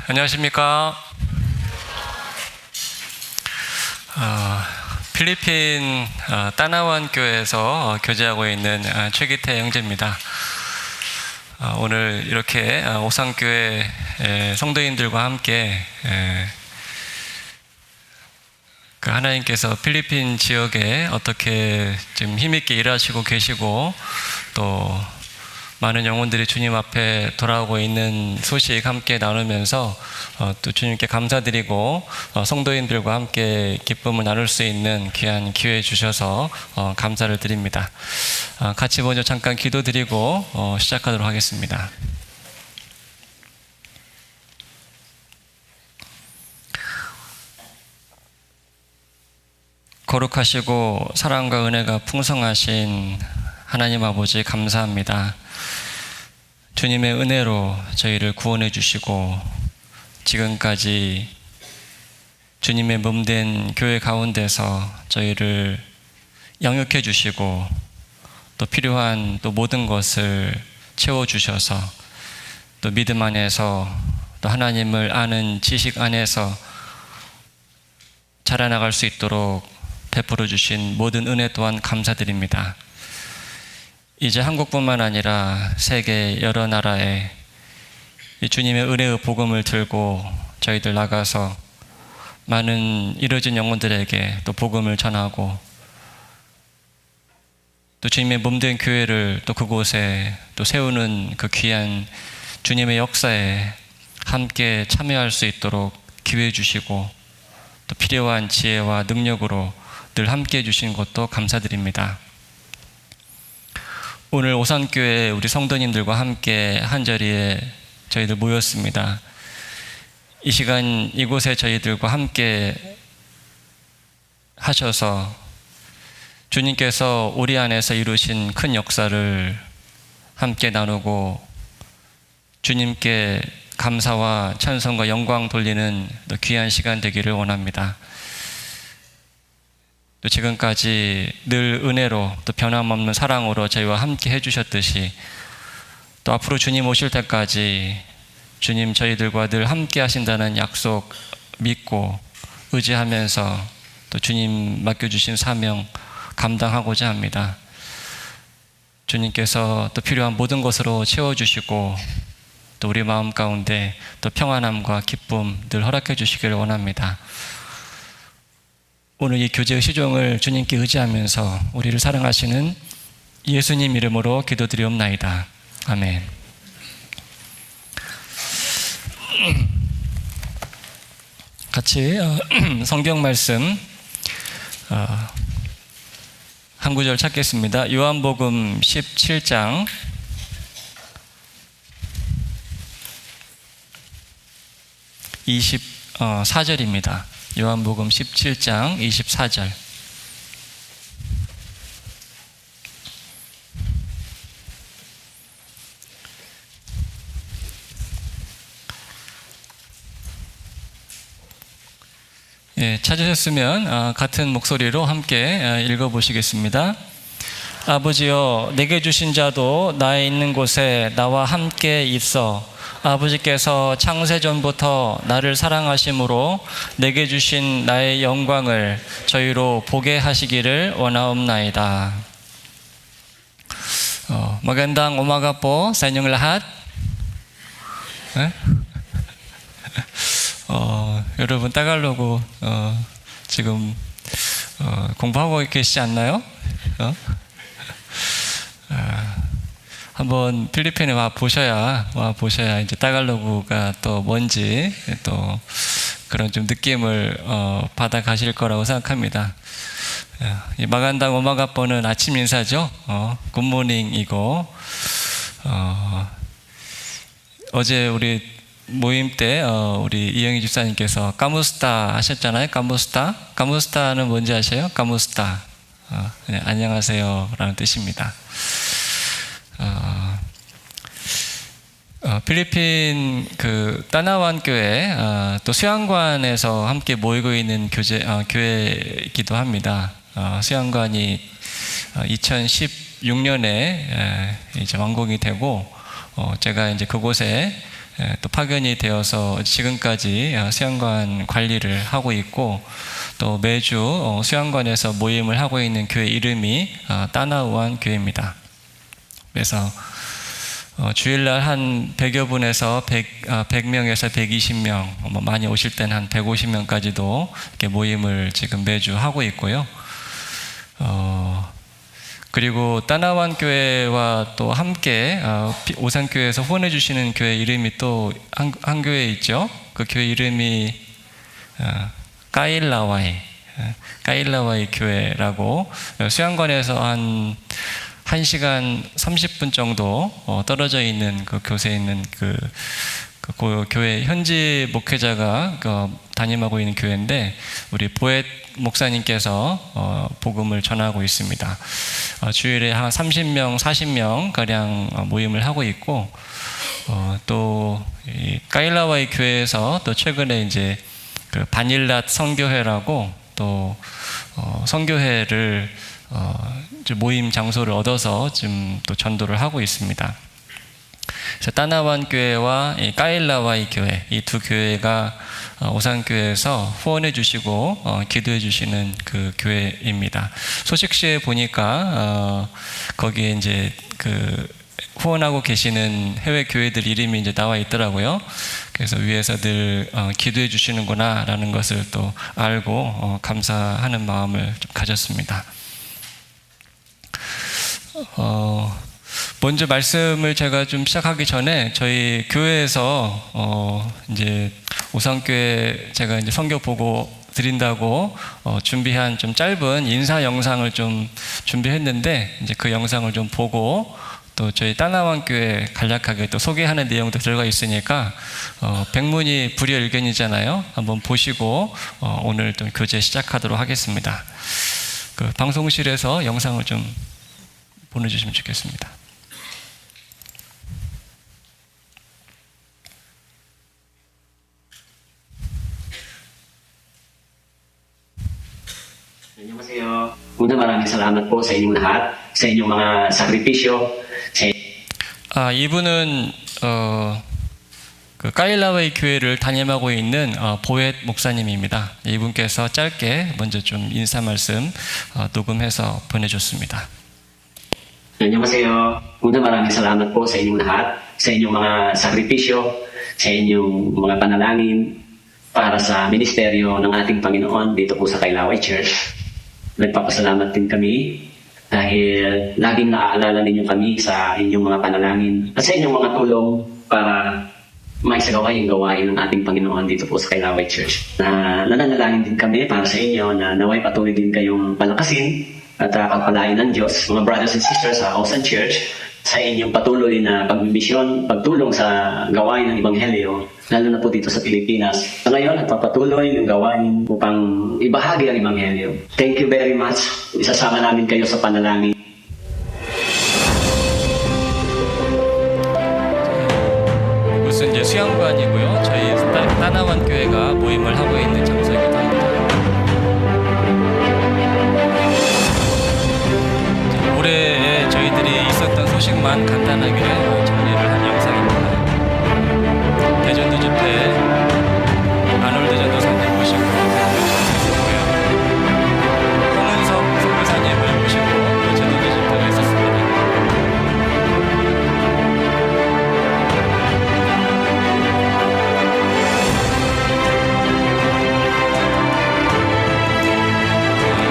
안녕하십니까. 필리핀 따나완 교회에서 교제하고 있는 최기태 형제입니다. 오늘 이렇게 오산교회 성도인들과 함께 그 하나님께서 필리핀 지역에 어떻게 지금 힘있게 일하시고 계시고 또 많은 영혼들이 주님 앞에 돌아오고 있는 소식 함께 나누면서 또 주님께 감사드리고 성도인들과 함께 기쁨을 나눌 수 있는 귀한 기회 주셔서 감사를 드립니다. 같이 먼저 잠깐 기도드리고 시작하도록 하겠습니다. 거룩하시고 사랑과 은혜가 풍성하신 하나님 아버지 감사합니다. 주님의 은혜로 저희를 구원해 주시고 지금까지 주님의 몸된 교회 가운데서 저희를 양육해 주시고 또 필요한 또 모든 것을 채워 주셔서 또 믿음 안에서 또 하나님을 아는 지식 안에서 자라나갈 수 있도록 베풀어 주신 모든 은혜 또한 감사드립니다. 이제 한국뿐만 아니라 세계 여러 나라에 이 주님의 은혜의 복음을 들고 저희들 나가서 많은 이루어진 영혼들에게 또 복음을 전하고 또 주님의 몸된 교회를 또 그곳에 또 세우는 그 귀한 주님의 역사에 함께 참여할 수 있도록 기회 주시고 또 필요한 지혜와 능력으로 늘 함께 해주신 것도 감사드립니다. 오늘 오산교회 우리 성도님들과 함께 한자리에 저희들 모였습니다. 이 시간 이곳에 저희들과 함께 하셔서 주님께서 우리 안에서 이루신 큰 역사를 함께 나누고 주님께 감사와 찬송과 영광 돌리는 귀한 시간 되기를 원합니다. 또 지금까지 늘 은혜로 또 변함없는 사랑으로 저희와 함께 해주셨듯이 또 앞으로 주님 오실 때까지 주님 저희들과 늘 함께 하신다는 약속 믿고 의지하면서 또 주님 맡겨주신 사명 감당하고자 합니다. 주님께서 또 필요한 모든 것으로 채워주시고 또 우리 마음 가운데 또 평안함과 기쁨 늘 허락해 주시기를 원합니다. 오늘 이 교제의 시종을 주님께 의지하면서 우리를 사랑하시는 예수님 이름으로 기도드리옵나이다. 아멘. 같이 성경 말씀 한 구절 찾겠습니다. 요한복음 17장 24절입니다. 요한복음 17장 24절. 찾으셨으면 같은 목소리로 함께 읽어보시겠습니다. 아버지여, 내게 주신 자도 나의 있는 곳에 나와 함께 있어 아버지께서 창세전부터 나를 사랑하심으로 내게 주신 나의 영광을 저희로 보게 하시기를 원하옵나이다. Magandang umaga po sa inyong lahat. 여러분 따갈로그 지금 공부하고 계시지 않나요? 한번 필리핀에 와 보셔야 이제 따갈로그가 또 뭔지 또 그런 좀 느낌을 받아 가실 거라고 생각합니다. 이 마간당 오마가뽀는 아침 인사죠. 굿모닝이고 어제 우리 모임 때 우리 이영희 집사님께서 까무스타 하셨잖아요. 까무스타는 뭔지 아세요? 까무스타 네, 안녕하세요 라는 뜻입니다. 필리핀 그 따나완 교회 또 수양관에서 함께 모이고 있는 교회이기도 합니다. 수양관이 2016년에 이제 완공이 되고 제가 이제 그곳에 또 파견이 되어서 지금까지 수양관 관리를 하고 있고, 또 매주 수양관에서 모임을 하고 있는 교회 이름이 따나우안 교회입니다. 그래서 주일날 한 100여 분에서 100명에서 120명, 많이 오실 때는 한 150명까지도 이렇게 모임을 지금 매주 하고 있고요. 그리고 따나완 교회와 또 함께 오산교회에서 후원해 주시는 교회 이름이 또 한 교회 있죠. 그 교회 이름이 까일라와이 교회라고, 수양관에서 한 1시간 30분 정도 떨어져 있는 그 교세에 있는 그 교회 현지 목회자가 담임하고 있는 교회인데, 우리 보엣 목사님께서 복음을 전하고 있습니다. 주일에 한 30명, 40명 가량 모임을 하고 있고, 또 까일라와이 교회에서 또 최근에 이제 그 바닐랏 선교회라고 또 선교회를 모임 장소를 얻어서 지금 또 전도를 하고 있습니다. 그래서 따나완 교회와 까일라와이 교회, 이 두 교회가 오산교회에서 후원해 주시고 기도해 주시는 그 교회입니다. 소식시에 보니까 거기에 이제 그 후원하고 계시는 해외 교회들 이름이 이제 나와 있더라고요. 그래서 위에서 늘 기도해 주시는구나라는 것을 또 알고 감사하는 마음을 좀 가졌습니다. 먼저 말씀을 제가 좀 시작하기 전에 저희 교회에서 이제 오산교회 제가 이제 선교 보고 드린다고 준비한 좀 짧은 인사 영상을 좀 준비했는데, 이제 그 영상을 좀 보고 또 저희 따나완 교회 간략하게 또 소개하는 내용도 들어가 있으니까 백문이 불여일견이잖아요. 한번 보시고 오늘 좀 교제 시작하도록 하겠습니다. 그 방송실에서 영상을 좀 보내주시면 좋겠습니다. Annyeonghaseyo. Una maraming salamat po sa inyong lahat, sa inyong mga sakripisyo. 이분은 그 까일라와이 교회를 담임하고 있는 보엣 목사님입니다. 이분께서 짧게 먼저 좀 인사 말씀 녹음해서 보내줬습니다. Annyeonghaseyo. Una maraming salamat po sa inyong lahat, sa inyong mga sakripisyo, sa inyong mga panalangin para sa ministeryo ng ating Panginoon dito po sa Kailaway Church. Nagpapasalamat din kami dahil laging naaalala ninyo kami sa inyong mga panalangin at sa inyong mga tulong para maisagawa yung gawain ng ating Panginoon dito po sa Kailaway Church. Nananalangin din kami para sa inyo na naway patuloy din kayong palakasin at pagpalain ng Diyos, mga brothers and sisters sa Osan Church, sa inyong patuloy na pagmisyon, pagtulong sa gawain ng Ebanghelyo, lalo na po dito sa Pilipinas. Sa ngayon, nagpapatuloy ng gawain upang ibahagi ang Ebanghelyo. Thank you very much. Isasama namin kayo sa panalangin. 이곳은 이제 수양관이고요. 저희 따나완 교회가 모임을 하고 있는 장소이기도 합니다. 올해에 저희들이 있었던 소식만 간단하게 정리를 한 영상입니다. 대전도 집회 아놀드 전도사님 모시고 있었고요. 홍은석 선교사님을 모시고 대전도 집회가 있었습니다.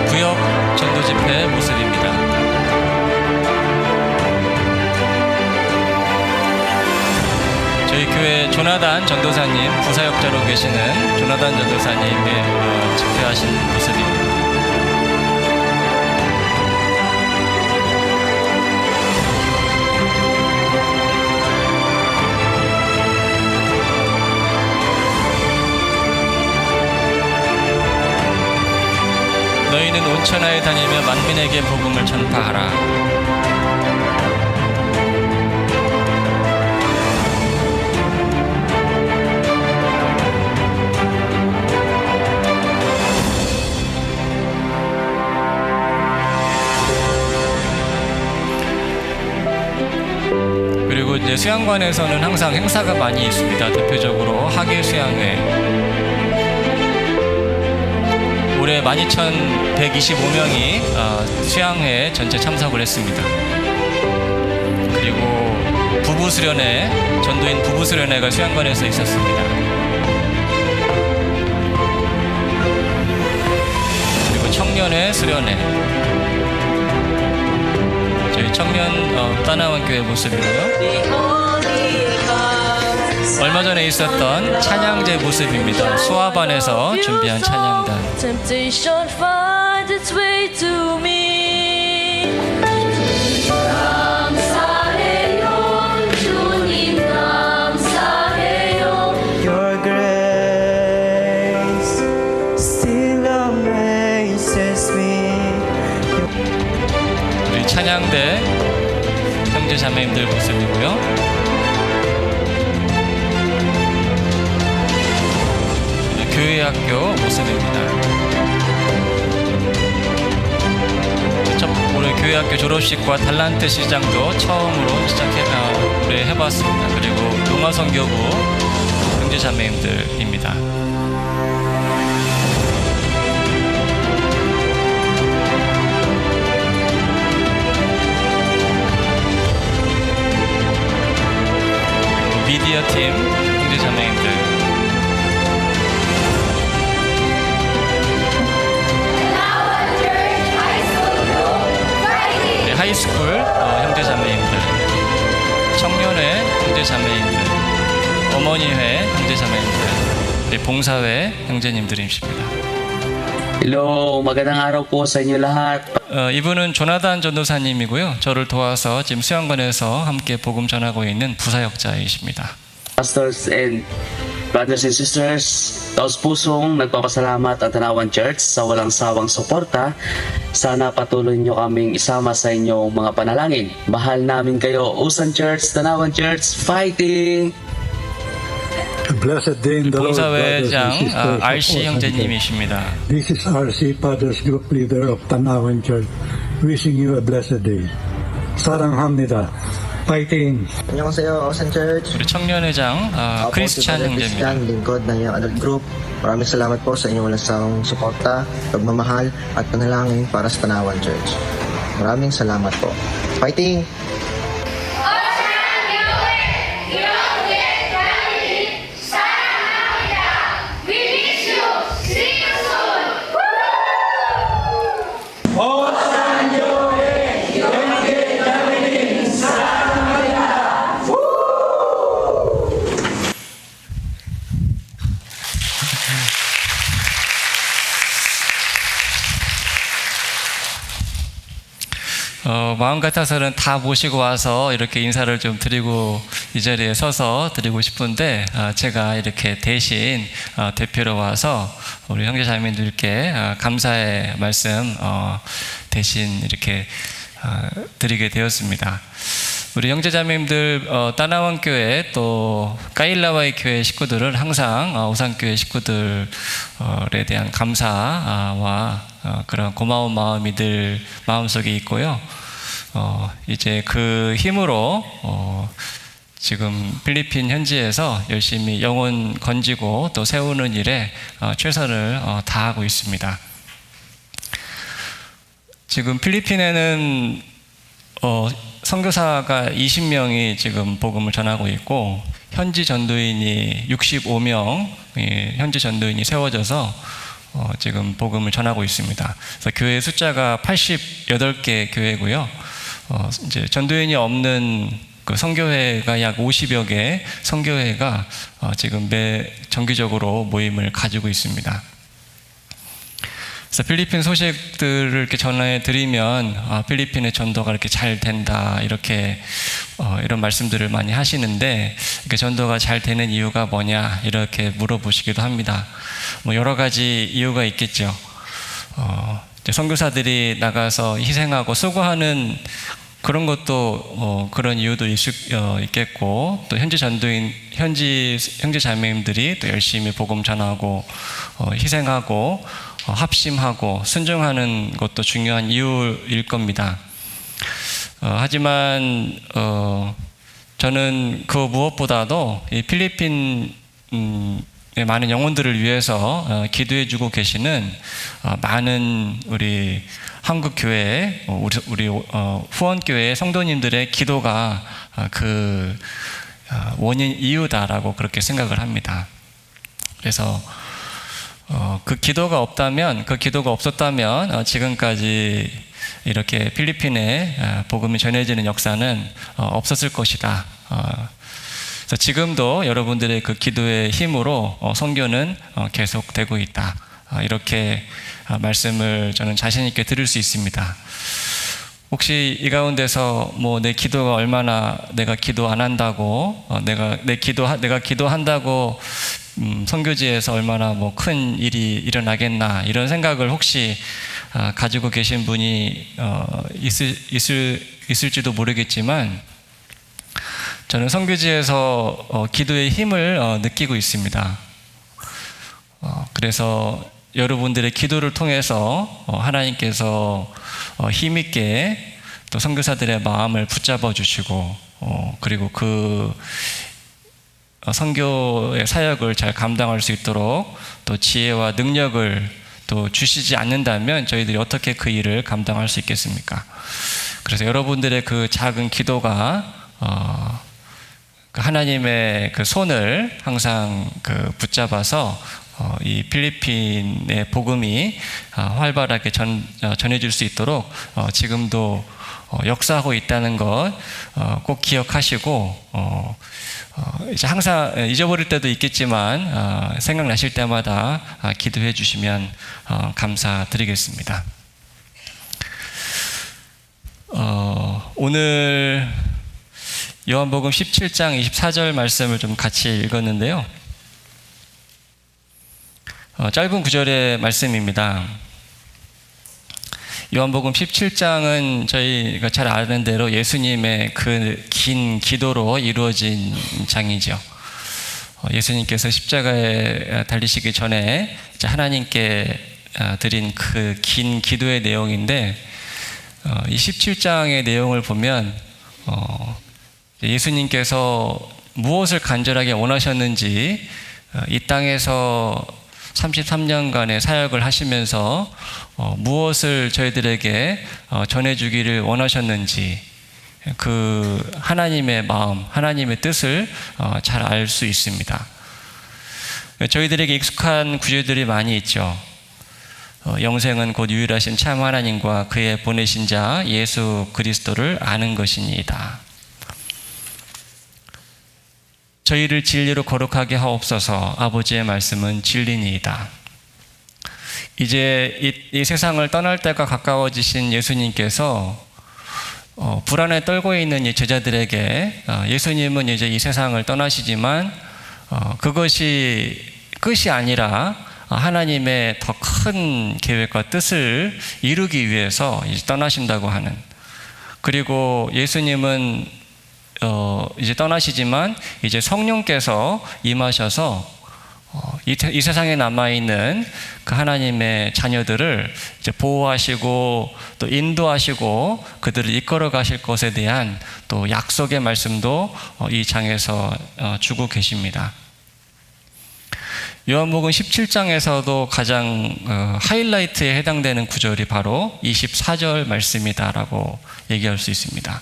구역 전도 집회 모습입니다. 저희 교회 조나단 전도사님, 부사역자로 계시는 조나단 전도사님의 집회하신 모습입니다. 너희는 온 천하에 다니며 만민에게 복음을 전파하라. 이제 수양관에서는 항상 행사가 많이 있습니다. 대표적으로 학예 수양회. 올해 12,125명이 수양회에 전체 참석을 했습니다. 그리고 부부수련회, 전도인 부부수련회가 수양관에서 있었습니다. 그리고 청년회 수련회. 저희 청년 따나원교회 모습이고요. 얼마 전에 있었던 찬양제 모습입니다. 수아반에서 준비한 찬양단. Temptation finds its way to me. 감사해요, 주님 감사해요. Your grace still amazes me. 우리 찬양대 형제 자매님들 모습이고요. 교회학교 모습입니다. 올해 교회학교 졸업식과 달란트 시장도 처음으로 우리 해봤습니다. 그리고 농화선교부 형제 자매님들입니다. 미디어팀 형제 자매님들. 하이스쿨 형제 자매님들, 청년회 형제 자매님들, 어머니회 형제 자매님들, 봉사회 형제님들이십니다. Hello, magandang araw po sa inyo lahat. 이분은 조나단 전도사님이고요. 저를 도와서 지금 수양관에서 함께 복음 전하고 있는 부사역자이십니다. Pastors and brothers and sisters, taos pusong nagpapasalamat ang Tanawan Church sa walang sawang suporta. Sana patuloy nyo kaming isama sa inyong mga panalangin. Mahal namin kayo, Usan Church, Tanawan Church, fighting! Blessed day in the Lord, brothers 봉사회장 and sisters of RC Ocean 형제님이십니다. Church. This is RC Fathers Group Leader of Tanawan Church, wishing you a blessed day. 사랑합니다. 파이팅! 안녕하세요, Ocean Church. 우리 청년회장 크리스찬 형제입니다. Christian, lingkod ng iyong adult group. Maraming salamat po sa inyong walang sawang suporta, pagmamahal at panalangin para sa Tanawan Church. Maraming salamat po. Fighting! 마음 같아서는 다 모시고 와서 이렇게 인사를 좀 드리고 이 자리에 서서 드리고 싶은데 제가 이렇게 대신 대표로 와서 우리 형제 자매님들께 감사의 말씀 대신 이렇게 드리게 되었습니다. 우리 형제 자매님들 따나원 교회 또 까일라와이 교회 식구들은 항상 오산교회 식구들에 대한 감사와 그런 고마운 마음이 늘 마음속에 있고요. 이제 그 힘으로 지금 필리핀 현지에서 열심히 영혼 건지고 또 세우는 일에 최선을 다하고 있습니다. 지금 필리핀에는 선교사가 20명이 지금 복음을 전하고 있고 현지 전도인이 65명 현지 전도인이 세워져서 지금 복음을 전하고 있습니다. 그래서 교회 숫자가 88개 교회고요. 이제 전도인이 없는 그 선교회가 약 50여 개 선교회가 지금 정기적으로 모임을 가지고 있습니다. 그래서 필리핀 소식들을 이렇게 전해 드리면 필리핀의 전도가 이렇게 잘 된다 이렇게 이런 말씀들을 많이 하시는데 이렇게 전도가 잘 되는 이유가 뭐냐 이렇게 물어보시기도 합니다. 뭐 여러 가지 이유가 있겠죠. 선교사들이 나가서 희생하고 수고하는 그런 것도 그런 이유도 있겠고 또 현지 전도인 현지 형제 자매님들이 또 열심히 복음 전하고 희생하고 합심하고 순종하는 것도 중요한 이유일 겁니다. 하지만 저는 그 무엇보다도 이 필리핀 많은 영혼들을 위해서 기도해주고 계시는 많은 우리 한국 교회, 우리 후원 교회 성도님들의 기도가 그 원인 이유다라고 그렇게 생각을 합니다. 그래서 그 기도가 없었다면 지금까지 이렇게 필리핀에 복음이 전해지는 역사는 없었을 것이다. 그래서 지금도 여러분들의 그 기도의 힘으로 선교는 계속되고 있다. 이렇게 말씀을 저는 자신 있게 드릴 수 있습니다. 혹시 이 가운데서 뭐 내 기도가 얼마나 내가 기도 안 한다고 내가 기도한다고 선교지에서 얼마나 뭐 큰 일이 일어나겠나 이런 생각을 혹시 가지고 계신 분이 있을지도 모르겠지만 저는 선교지에서 기도의 힘을 느끼고 있습니다. 그래서 여러분들의 기도를 통해서 하나님께서 힘있게 또 선교사들의 마음을 붙잡아 주시고 그리고 그 선교의 사역을 잘 감당할 수 있도록 또 지혜와 능력을 또 주시지 않는다면 저희들이 어떻게 그 일을 감당할 수 있겠습니까? 그래서 여러분들의 그 작은 기도가 하나님의 그 손을 항상 그 붙잡아서 이 필리핀의 복음이 활발하게 전해질 수 있도록 지금도 역사하고 있다는 것 꼭 기억하시고 이제 항상 잊어버릴 때도 있겠지만 생각나실 때마다 기도해 주시면 감사드리겠습니다. 오늘 요한복음 17장 24절 말씀을 좀 같이 읽었는데요. 짧은 구절의 말씀입니다. 요한복음 17장은 저희가 잘 아는 대로 예수님의 그 긴 기도로 이루어진 장이죠. 예수님께서 십자가에 달리시기 전에 하나님께 드린 그 긴 기도의 내용인데 이 17장의 내용을 보면 예수님께서 무엇을 간절하게 원하셨는지 이 땅에서 33년간의 사역을 하시면서 무엇을 저희들에게 전해주기를 원하셨는지 그 하나님의 마음, 하나님의 뜻을 잘 알 수 있습니다. 저희들에게 익숙한 구절들이 많이 있죠. 영생은 곧 유일하신 참 하나님과 그의 보내신 자 예수 그리스도를 아는 것이니이다. 저희를 진리로 거룩하게 하옵소서. 아버지의 말씀은 진리니이다. 이제 이 세상을 떠날 때가 가까워지신 예수님께서 불안에 떨고 있는 이 제자들에게 예수님은 이제 이 세상을 떠나시지만 그것이 끝이 아니라 하나님의 더 큰 계획과 뜻을 이루기 위해서 이제 떠나신다고 하는, 그리고 예수님은 이제 떠나시지만 이제 성령께서 임하셔서 이 세상에 남아있는 그 하나님의 자녀들을 이제 보호하시고 또 인도하시고 그들을 이끌어 가실 것에 대한 또 약속의 말씀도 이 장에서 주고 계십니다. 요한복음 17장에서도 가장 하이라이트에 해당되는 구절이 바로 24절 말씀이다라고 얘기할 수 있습니다.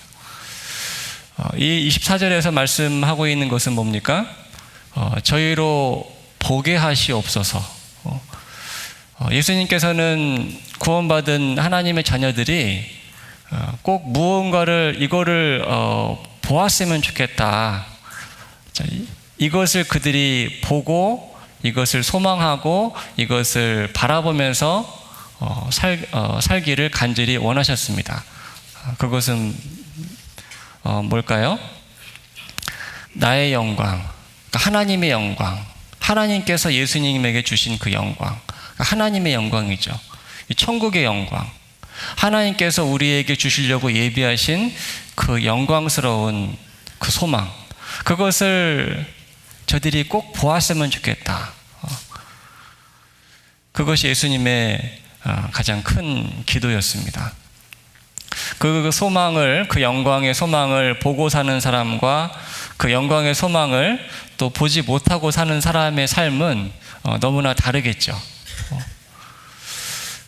이 24절에서 말씀하고 있는 것은 뭡니까? 저희로 보게 하시옵소서. 예수님께서는 구원받은 하나님의 자녀들이 꼭 무언가를 이거를 보았으면 좋겠다. 이것을 그들이 보고 이것을 소망하고 이것을 바라보면서 살기를 간절히 원하셨습니다. 그것은 뭘까요? 나의 영광, 그러니까 하나님의 영광, 하나님께서 예수님에게 주신 그 영광, 그러니까 하나님의 영광이죠. 이 천국의 영광, 하나님께서 우리에게 주시려고 예비하신 그 영광스러운 그 소망, 그것을 저들이 꼭 보았으면 좋겠다. 그것이 예수님의 가장 큰 기도였습니다. 그 소망을, 그 영광의 소망을 보고 사는 사람과 그 영광의 소망을 또 보지 못하고 사는 사람의 삶은 너무나 다르겠죠.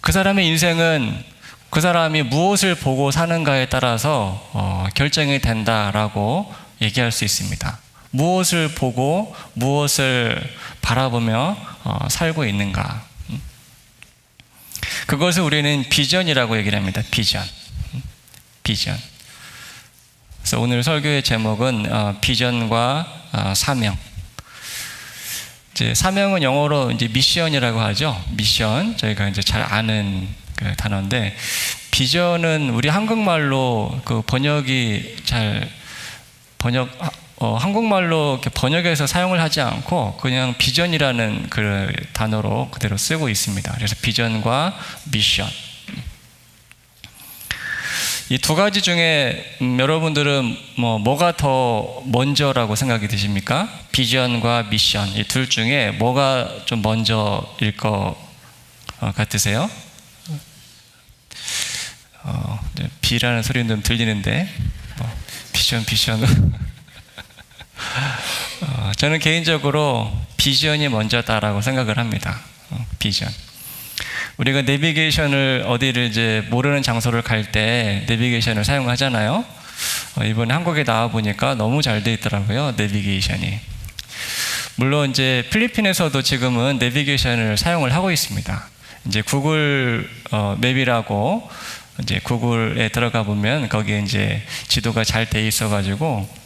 그 사람의 인생은 그 사람이 무엇을 보고 사는가에 따라서 결정이 된다라고 얘기할 수 있습니다. 무엇을 보고 무엇을 바라보며 살고 있는가. 그것을 우리는 비전이라고 얘기를 합니다. 비전. 그래서 오늘 설교의 제목은 비전과 사명. 이제 사명은 영어로 이제 미션이라고 하죠. 미션. 저희가 이제 잘 아는 그 단어인데, 비전은 우리 한국말로 그 한국말로 이렇게 번역해서 사용을 하지 않고 그냥 비전이라는 그 단어로 그대로 쓰고 있습니다. 그래서 비전과 미션. 이 두 가지 중에 여러분들은 뭐가 더 먼저라고 생각이 드십니까? 비전과 미션. 이 둘 중에 뭐가 좀 먼저일 것 같으세요? B라는 소리는 좀 들리는데, 비전. 저는 개인적으로 비전이 먼저다라고 생각을 합니다. 비전. 우리가 내비게이션을 어디를 이제 모르는 장소를 갈 때 내비게이션을 사용하잖아요. 이번에 한국에 나와 보니까 너무 잘 돼 있더라고요. 내비게이션이. 물론 이제 필리핀에서도 지금은 내비게이션을 사용을 하고 있습니다. 이제 구글 맵이라고 이제 구글에 들어가 보면 거기에 이제 지도가 잘 돼 있어가지고,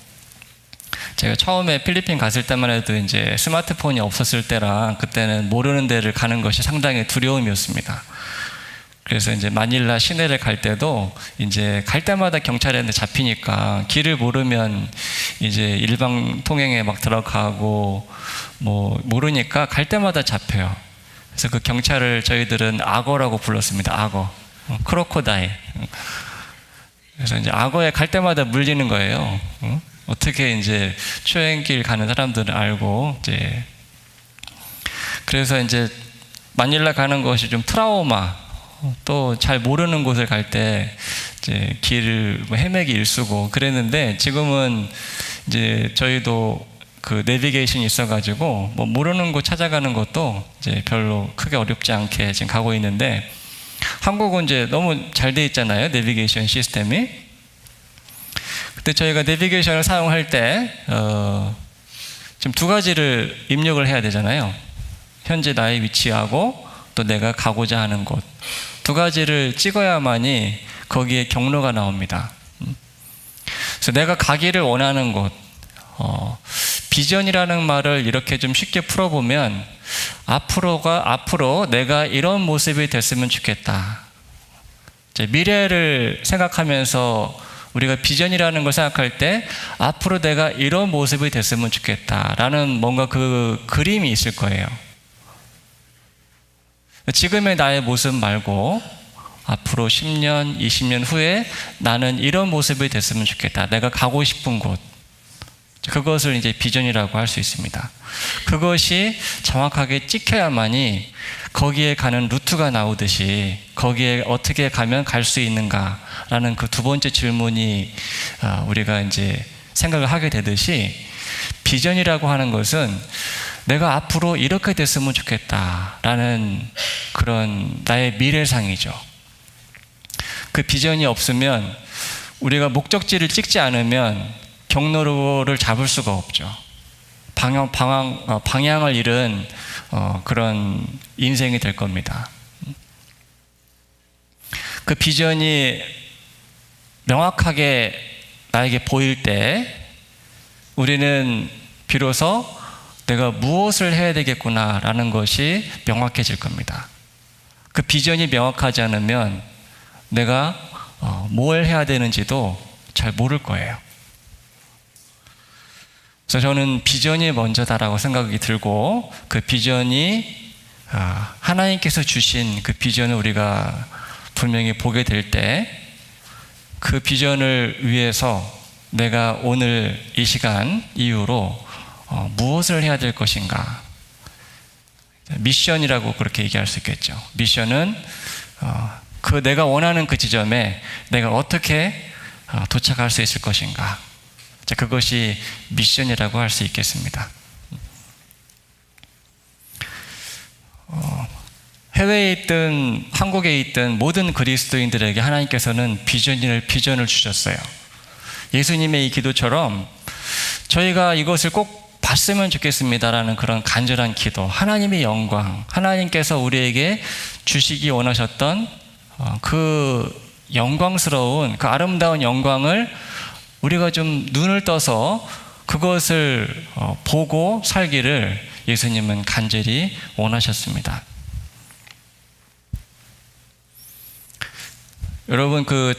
제가 처음에 필리핀 갔을 때만 해도 이제 스마트폰이 없었을 때랑 그때는 모르는 데를 가는 것이 상당히 두려움이었습니다. 그래서 이제 마닐라 시내를 갈 때도 이제 갈 때마다 경찰한테 잡히니까 길을 모르면 이제 일방 통행에 막 들어가고 뭐 모르니까 갈 때마다 잡혀요. 그래서 그 경찰을 저희들은 악어라고 불렀습니다. 악어. 크로코다일. 그래서 이제 악어에 갈 때마다 물리는 거예요. 어떻게 이제 초행길 가는 사람들은 알고, 이제 그래서 이제 마닐라 가는 것이 좀 트라우마, 또 잘 모르는 곳을 갈 때 이제 길을 헤매기 일쑤고 그랬는데, 지금은 이제 저희도 그 내비게이션이 있어가지고 뭐 모르는 곳 찾아가는 것도 이제 별로 크게 어렵지 않게 지금 가고 있는데, 한국은 이제 너무 잘 돼 있잖아요, 내비게이션 시스템이. 그때 저희가 내비게이션을 사용할 때 지금 두 가지를 입력을 해야 되잖아요. 현재 나의 위치하고 또 내가 가고자 하는 곳. 두 가지를 찍어야만이 거기에 경로가 나옵니다. 그래서 내가 가기를 원하는 곳. 비전이라는 말을 이렇게 좀 쉽게 풀어보면, 앞으로 내가 이런 모습이 됐으면 좋겠다. 이제 미래를 생각하면서 우리가 비전이라는 걸 생각할 때 앞으로 내가 이런 모습이 됐으면 좋겠다라는 뭔가 그 그림이 있을 거예요. 지금의 나의 모습 말고 앞으로 10년, 20년 후에 나는 이런 모습이 됐으면 좋겠다. 내가 가고 싶은 곳. 그것을 이제 비전이라고 할 수 있습니다. 그것이 정확하게 찍혀야만이 거기에 가는 루트가 나오듯이 거기에 어떻게 가면 갈 수 있는가라는 그 두 번째 질문이 우리가 이제 생각을 하게 되듯이, 비전이라고 하는 것은 내가 앞으로 이렇게 됐으면 좋겠다라는 그런 나의 미래상이죠. 그 비전이 없으면, 우리가 목적지를 찍지 않으면 경로를 잡을 수가 없죠. 방향을 잃은 그런 인생이 될 겁니다. 그 비전이 명확하게 나에게 보일 때 우리는 비로소 내가 무엇을 해야 되겠구나라는 것이 명확해질 겁니다. 그 비전이 명확하지 않으면 내가 뭘 해야 되는지도 잘 모를 거예요. 그래서 저는 비전이 먼저다라고 생각이 들고, 그 비전이 하나님께서 주신 그 비전을 우리가 분명히 보게 될 때, 그 비전을 위해서 내가 오늘 이 시간 이후로 무엇을 해야 될 것인가. 미션이라고 그렇게 얘기할 수 있겠죠. 미션은 그 내가 원하는 그 지점에 내가 어떻게 도착할 수 있을 것인가. 자, 그것이 미션이라고 할 수 있겠습니다. 해외에 있든 한국에 있든 모든 그리스도인들에게 하나님께서는 비전을 주셨어요. 예수님의 이 기도처럼 저희가 이것을 꼭 봤으면 좋겠습니다라는 그런 간절한 기도, 하나님의 영광, 하나님께서 우리에게 주시기 원하셨던 그 영광스러운, 그 아름다운 영광을 우리가 좀 눈을 떠서 그것을 보고 살기를 예수님은 간절히 원하셨습니다. 여러분, 그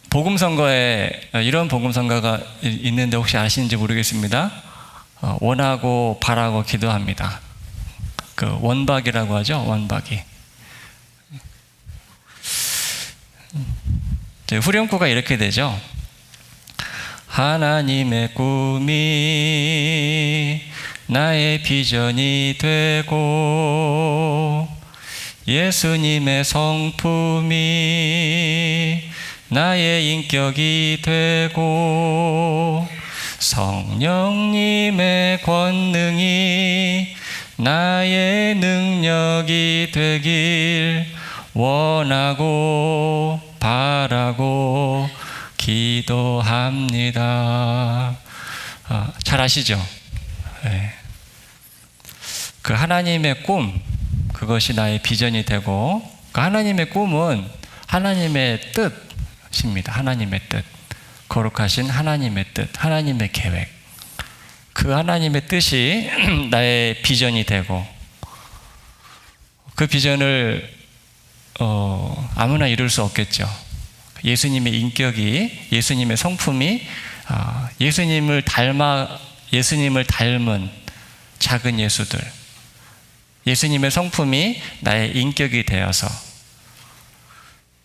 복음선거에 이런 복음선거가 있는데 혹시 아시는지 모르겠습니다. 원하고 바라고 기도합니다. 그 원박이라고 하죠. 원박이. 후렴구가 이렇게 되죠. 하나님의 꿈이 나의 비전이 되고 예수님의 성품이 나의 인격이 되고 성령님의 권능이 나의 능력이 되길 원하고 바라고 기도합니다. 잘 아시죠? 네. 그 하나님의 꿈, 그것이 나의 비전이 되고, 그 하나님의 꿈은 하나님의 뜻입니다. 하나님의 뜻. 거룩하신 하나님의 뜻, 하나님의 계획. 그 하나님의 뜻이 나의 비전이 되고, 그 비전을 아무나 이룰 수 없겠죠. 예수님의 인격이, 예수님의 성품이 예수님을 닮은 작은 예수들, 예수님의 성품이 나의 인격이 되어서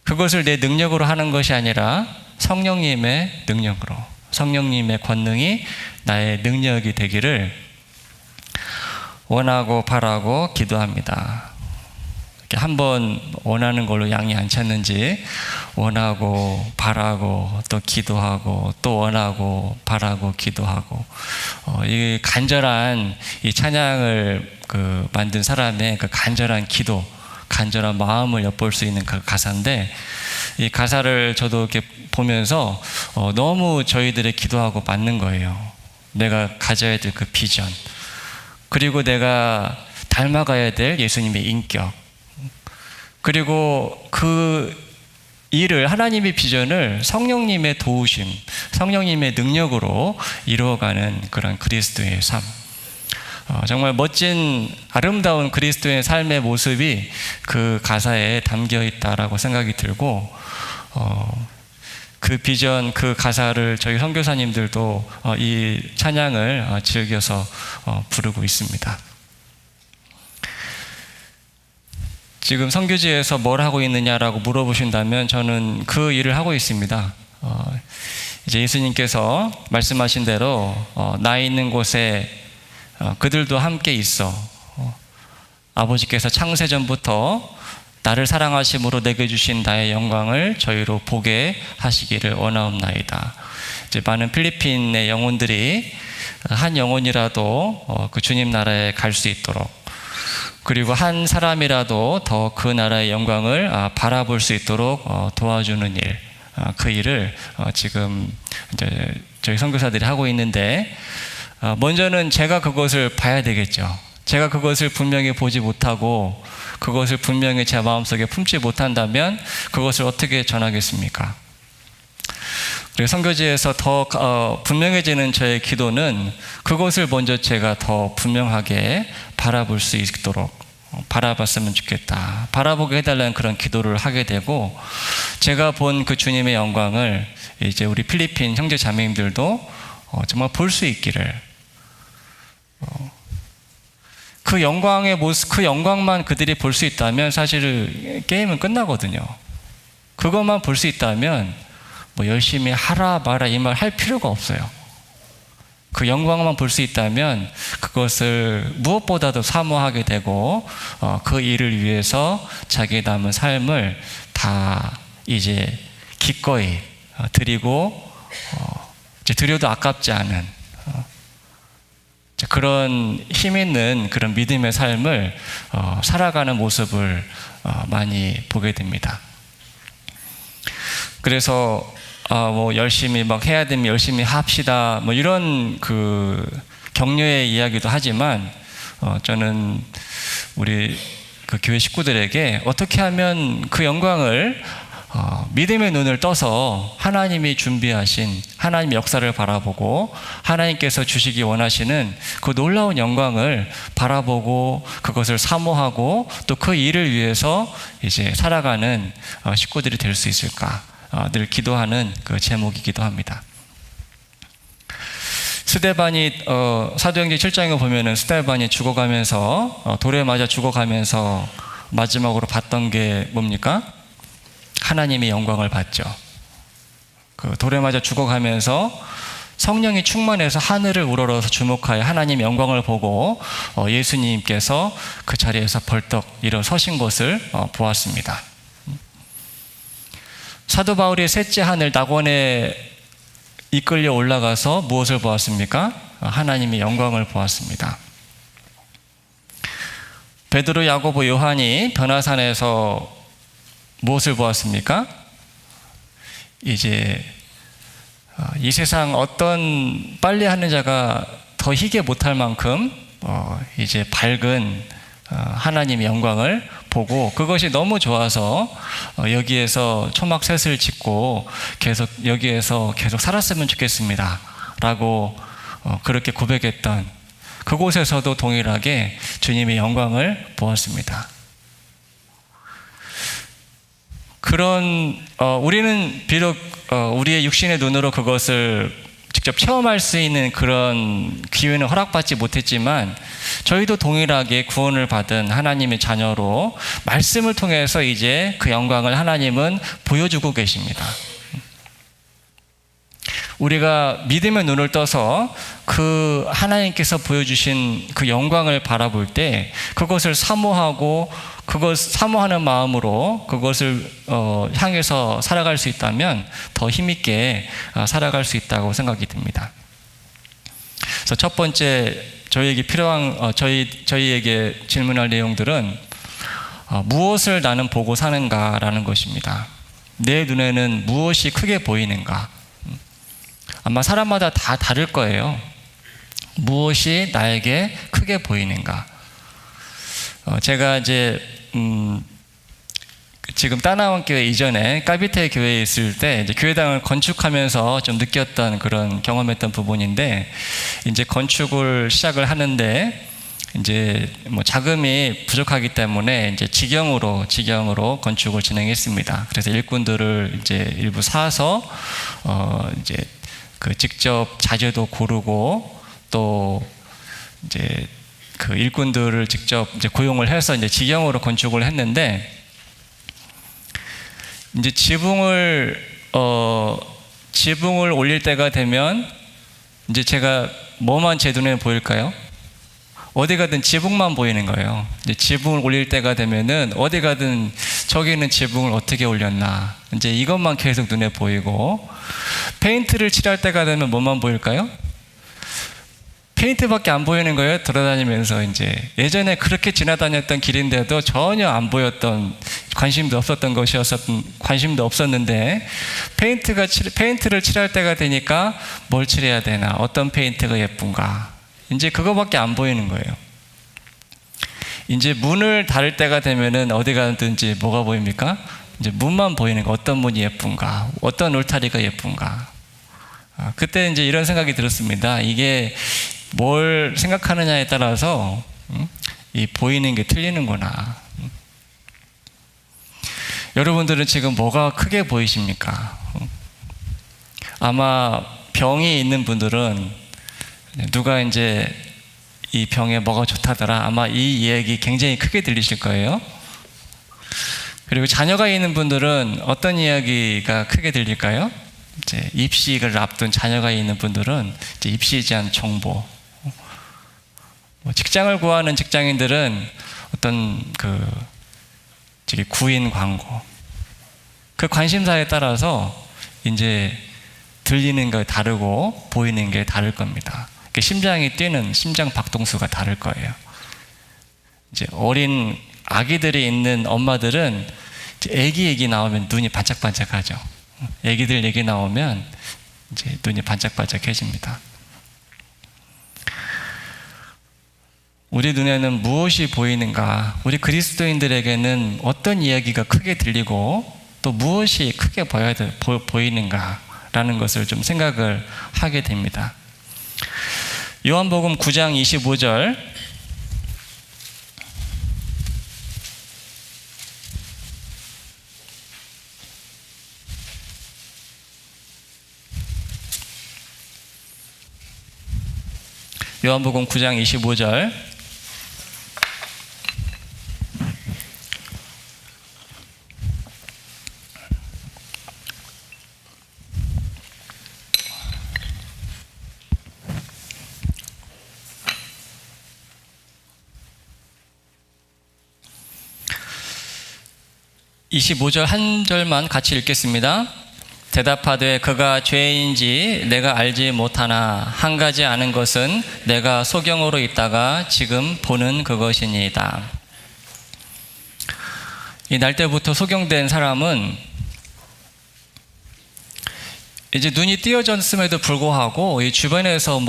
그것을 내 능력으로 하는 것이 아니라 성령님의 능력으로, 성령님의 권능이 나의 능력이 되기를 원하고 바라고 기도합니다. 이렇게 한번 원하는 걸로 양이 안 찼는지 원하고 바라고 또 기도하고 또 원하고 바라고 기도하고 이 간절한 이 찬양을 만든 사람의 그 간절한 기도, 간절한 마음을 엿볼 수 있는 그 가사인데, 이 가사를 저도 이렇게 보면서 너무 저희들의 기도하고 맞는 거예요. 내가 가져야 될 그 비전, 그리고 내가 닮아가야 될 예수님의 인격, 그리고 그 일을, 하나님의 비전을 성령님의 도우심, 성령님의 능력으로 이루어가는 그런 그리스도의 삶. 정말 멋진 아름다운 그리스도의 삶의 모습이 그 가사에 담겨 있다라고 생각이 들고, 그 비전, 그 가사를 저희 선교사님들도 이 찬양을 즐겨서 부르고 있습니다. 지금 선교지에서 뭘 하고 있느냐라고 물어보신다면 저는 그 일을 하고 있습니다. 이제 예수님께서 말씀하신 대로 나 있는 곳에 그들도 함께 있어. 아버지께서 창세전부터 나를 사랑하심으로 내게 주신 나의 영광을 저희로 보게 하시기를 원하옵나이다. 이제 많은 필리핀의 영혼들이 한 영혼이라도 그 주님 나라에 갈 수 있도록, 그리고 한 사람이라도 더 그 나라의 영광을 바라볼 수 있도록 도와주는 일, 그 일을 지금 이제 저희 선교사들이 하고 있는데, 먼저는 제가 그것을 봐야 되겠죠. 제가 그것을 분명히 보지 못하고 그것을 분명히 제 마음속에 품지 못한다면 그것을 어떻게 전하겠습니까? 그리고 선교지에서 더 분명해지는 저의 기도는 그것을 먼저 제가 더 분명하게 바라볼 수 있도록 바라봤으면 좋겠다, 바라보게 해달라는 그런 기도를 하게 되고, 제가 본 그 주님의 영광을 이제 우리 필리핀 형제 자매님들도 정말 볼 수 있기를, 그 영광의 모습, 그 영광만 그들이 볼 수 있다면 사실 게임은 끝나거든요. 그것만 볼 수 있다면 뭐 열심히 하라 마라 이 말 할 필요가 없어요. 그 영광만 볼 수 있다면 그것을 무엇보다도 사모하게 되고 그 일을 위해서 자기 남은 삶을 다 이제 기꺼이 드리고 이제 드려도 아깝지 않은 그런 힘 있는 그런 믿음의 삶을 살아가는 모습을 많이 보게 됩니다. 그래서 뭐 열심히 막 해야 되면 열심히 합시다 뭐 이런 그 격려의 이야기도 하지만 저는 우리 그 교회 식구들에게 어떻게 하면 그 영광을 믿음의 눈을 떠서 하나님이 준비하신 하나님의 역사를 바라보고 하나님께서 주시기 원하시는 그 놀라운 영광을 바라보고 그것을 사모하고 또 그 일을 위해서 이제 살아가는 식구들이 될 수 있을까 늘 기도하는 그 제목이기도 합니다. 스데반이 사도행전 7장에 보면은 스데반이 죽어가면서 돌에 맞아 죽어가면서 마지막으로 봤던 게 뭡니까? 하나님의 영광을 봤죠. 그 돌에 맞아 죽어가면서 성령이 충만해서 하늘을 우러러서 주목하여 하나님의 영광을 보고 예수님께서 그 자리에서 벌떡 일어서신 것을 보았습니다. 사도 바울이 셋째 하늘 낙원에 이끌려 올라가서 무엇을 보았습니까? 하나님의 영광을 보았습니다. 베드로, 야고보, 요한이 변화산에서 무엇을 보았습니까? 이제 이 세상 어떤 빨래하는 자가 더 희게 못할 만큼 이제 밝은 하나님의 영광을 보고 그것이 너무 좋아서 여기에서 초막셋을 짓고 계속 여기에서 계속 살았으면 좋겠습니다 라고 그렇게 고백했던 그곳에서도 동일하게 주님의 영광을 보았습니다. 그런 우리는 비록 우리의 육신의 눈으로 그것을 직접 체험할 수 있는 그런 기회는 허락받지 못했지만 저희도 동일하게 구원을 받은 하나님의 자녀로 말씀을 통해서 이제 그 영광을 하나님은 보여주고 계십니다. 우리가 믿음의 눈을 떠서 그 하나님께서 보여주신 그 영광을 바라볼 때 그것을 사모하고 그것 사모하는 마음으로 그것을 향해서 살아갈 수 있다면 더 힘있게 살아갈 수 있다고 생각이 듭니다. 그래서 첫 번째 저희에게 필요한 저희에게 질문할 내용들은 무엇을 나는 보고 사는가라는 것입니다. 내 눈에는 무엇이 크게 보이는가? 아마 사람마다 다 다를 거예요. 무엇이 나에게 크게 보이는가? 제가 이제 지금 따나원 교회 이전에 까비테 교회에 있을 때 이제 교회당을 건축하면서 좀 느꼈던 그런 경험했던 부분인데 이제 건축을 시작을 하는데 이제 뭐 자금이 부족하기 때문에 이제 직영으로 건축을 진행했습니다. 그래서 일꾼들을 이제 일부 사서 이제 그 직접 자재도 고르고 또 이제 그 일꾼들을 직접 이제 고용을 해서 이제 직영으로 건축을 했는데 이제 지붕을 올릴 때가 되면 이제 제가 뭐만 제 눈에 보일까요? 어디 가든 지붕만 보이는 거예요. 이제 지붕을 올릴 때가 되면은 어디 가든 저기는 지붕을 어떻게 올렸나 이제 이것만 계속 눈에 보이고 페인트를 칠할 때가 되면 뭐만 보일까요? 페인트밖에 안 보이는 거예요. 돌아다니면서 이제 예전에 그렇게 지나다녔던 길인데도 전혀 안 보였던 관심도 없었는데 페인트를 칠할 때가 되니까 뭘 칠해야 되나 어떤 페인트가 예쁜가 이제 그거밖에 안 보이는 거예요. 이제 문을 닫을 때가 되면은 어디 가든지 뭐가 보입니까? 이제 문만 보이는 거 어떤 문이 예쁜가 어떤 울타리가 예쁜가 그때 이제 이런 생각이 들었습니다. 이게 뭘 생각하느냐에 따라서 이 보이는 게 틀리는구나. 여러분들은 지금 뭐가 크게 보이십니까? 아마 병이 있는 분들은 누가 이제 이 병에 뭐가 좋다더라 아마 이 이야기 굉장히 크게 들리실 거예요. 그리고 자녀가 있는 분들은 어떤 이야기가 크게 들릴까요? 이제 입시를 앞둔 자녀가 있는 분들은 이제 입시에 대한 정보, 직장을 구하는 직장인들은 어떤 그 구인 광고, 그 관심사에 따라서 이제 들리는 게 다르고 보이는 게 다를 겁니다. 심장이 뛰는 심장 박동수가 다를 거예요. 이제 어린 아기들이 있는 엄마들은 애기 얘기 나오면 눈이 반짝반짝하죠. 애기들 얘기 나오면 이제 눈이 반짝반짝해집니다. 우리 눈에는 무엇이 보이는가? 우리 그리스도인들에게는 어떤 이야기가 크게 들리고 또 무엇이 크게 보이는가라는 것을 좀 생각을 하게 됩니다. 요한복음 9장 25절 요한복음 9장 25절 한 절만 같이 읽겠습니다. 대답하되 그가 죄인인지 내가 알지 못하나 한 가지 아는 것은 내가 소경으로 있다가 지금 보는 그것이니이다. 이 날 때부터 소경된 사람은 이제 눈이 띄어졌음에도 불구하고 이 주변에서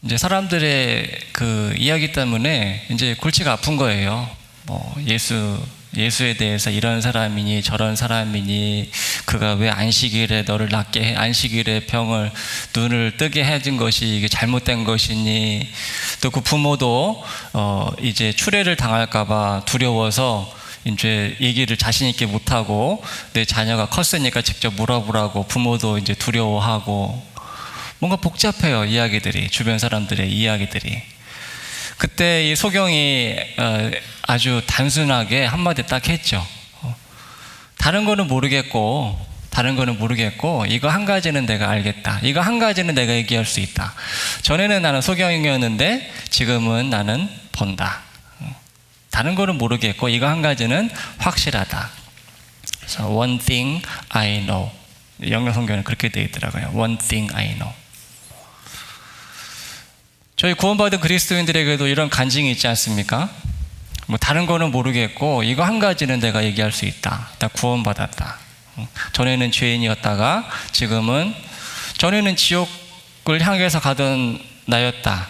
이제 사람들의 그 이야기 때문에 이제 골치가 아픈 거예요. 예수에 대해서 이런 사람이니 저런 사람이니 그가 왜 안식일에 너를 낫게 해 안식일에 병을 눈을 뜨게 해준 것이 이게 잘못된 것이니 또 그 부모도 이제 추례를 당할까봐 두려워서 이제 얘기를 자신 있게 못하고 내 자녀가 컸으니까 직접 물어보라고 부모도 이제 두려워하고 뭔가 복잡해요. 이야기들이 주변 사람들의 이야기들이. 그때 이 소경이 아주 단순하게 한마디 딱 했죠. 다른 거는 모르겠고 이거 한 가지는 내가 알겠다. 이거 한 가지는 내가 얘기할 수 있다. 전에는 나는 소경이었는데 지금은 나는 본다. 다른 거는 모르겠고 이거 한 가지는 확실하다. 그래서 one thing I know. 영어 성경은 그렇게 되어 있더라고요. one thing I know. 저희 구원받은 그리스도인들에게도 이런 간증이 있지 않습니까? 다른 거는 모르겠고 이거 한 가지는 내가 얘기할 수 있다. 나 구원받았다. 전에는 죄인이었다가 전에는 지옥을 향해서 가던 나였다.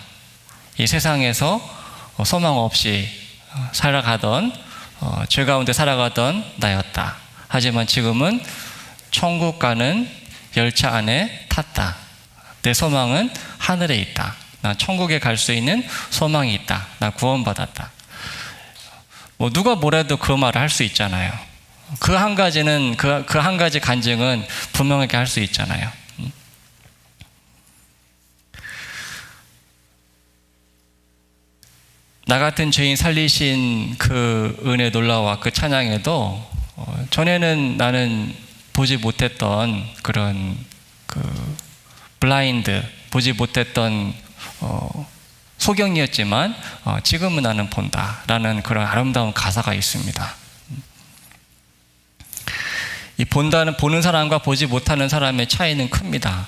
이 세상에서 소망 없이 살아가던 죄 가운데 살아가던 나였다. 하지만 지금은 천국 가는 열차 안에 탔다. 내 소망은 하늘에 있다. 나 천국에 갈 수 있는 소망이 있다. 나 구원받았다. 누가 뭐래도 그 말을 할 수 있잖아요. 그 한 가지는 그 한 가지 간증은 분명하게 할 수 있잖아요. 나 같은 죄인 살리신 그 은혜 놀라와 그 찬양에도 전에는 나는 보지 못했던 그런 블라인드 보지 못했던 소경이었지만 지금은 나는 본다라는 그런 아름다운 가사가 있습니다. 이 보는 사람과 보지 못하는 사람의 차이는 큽니다.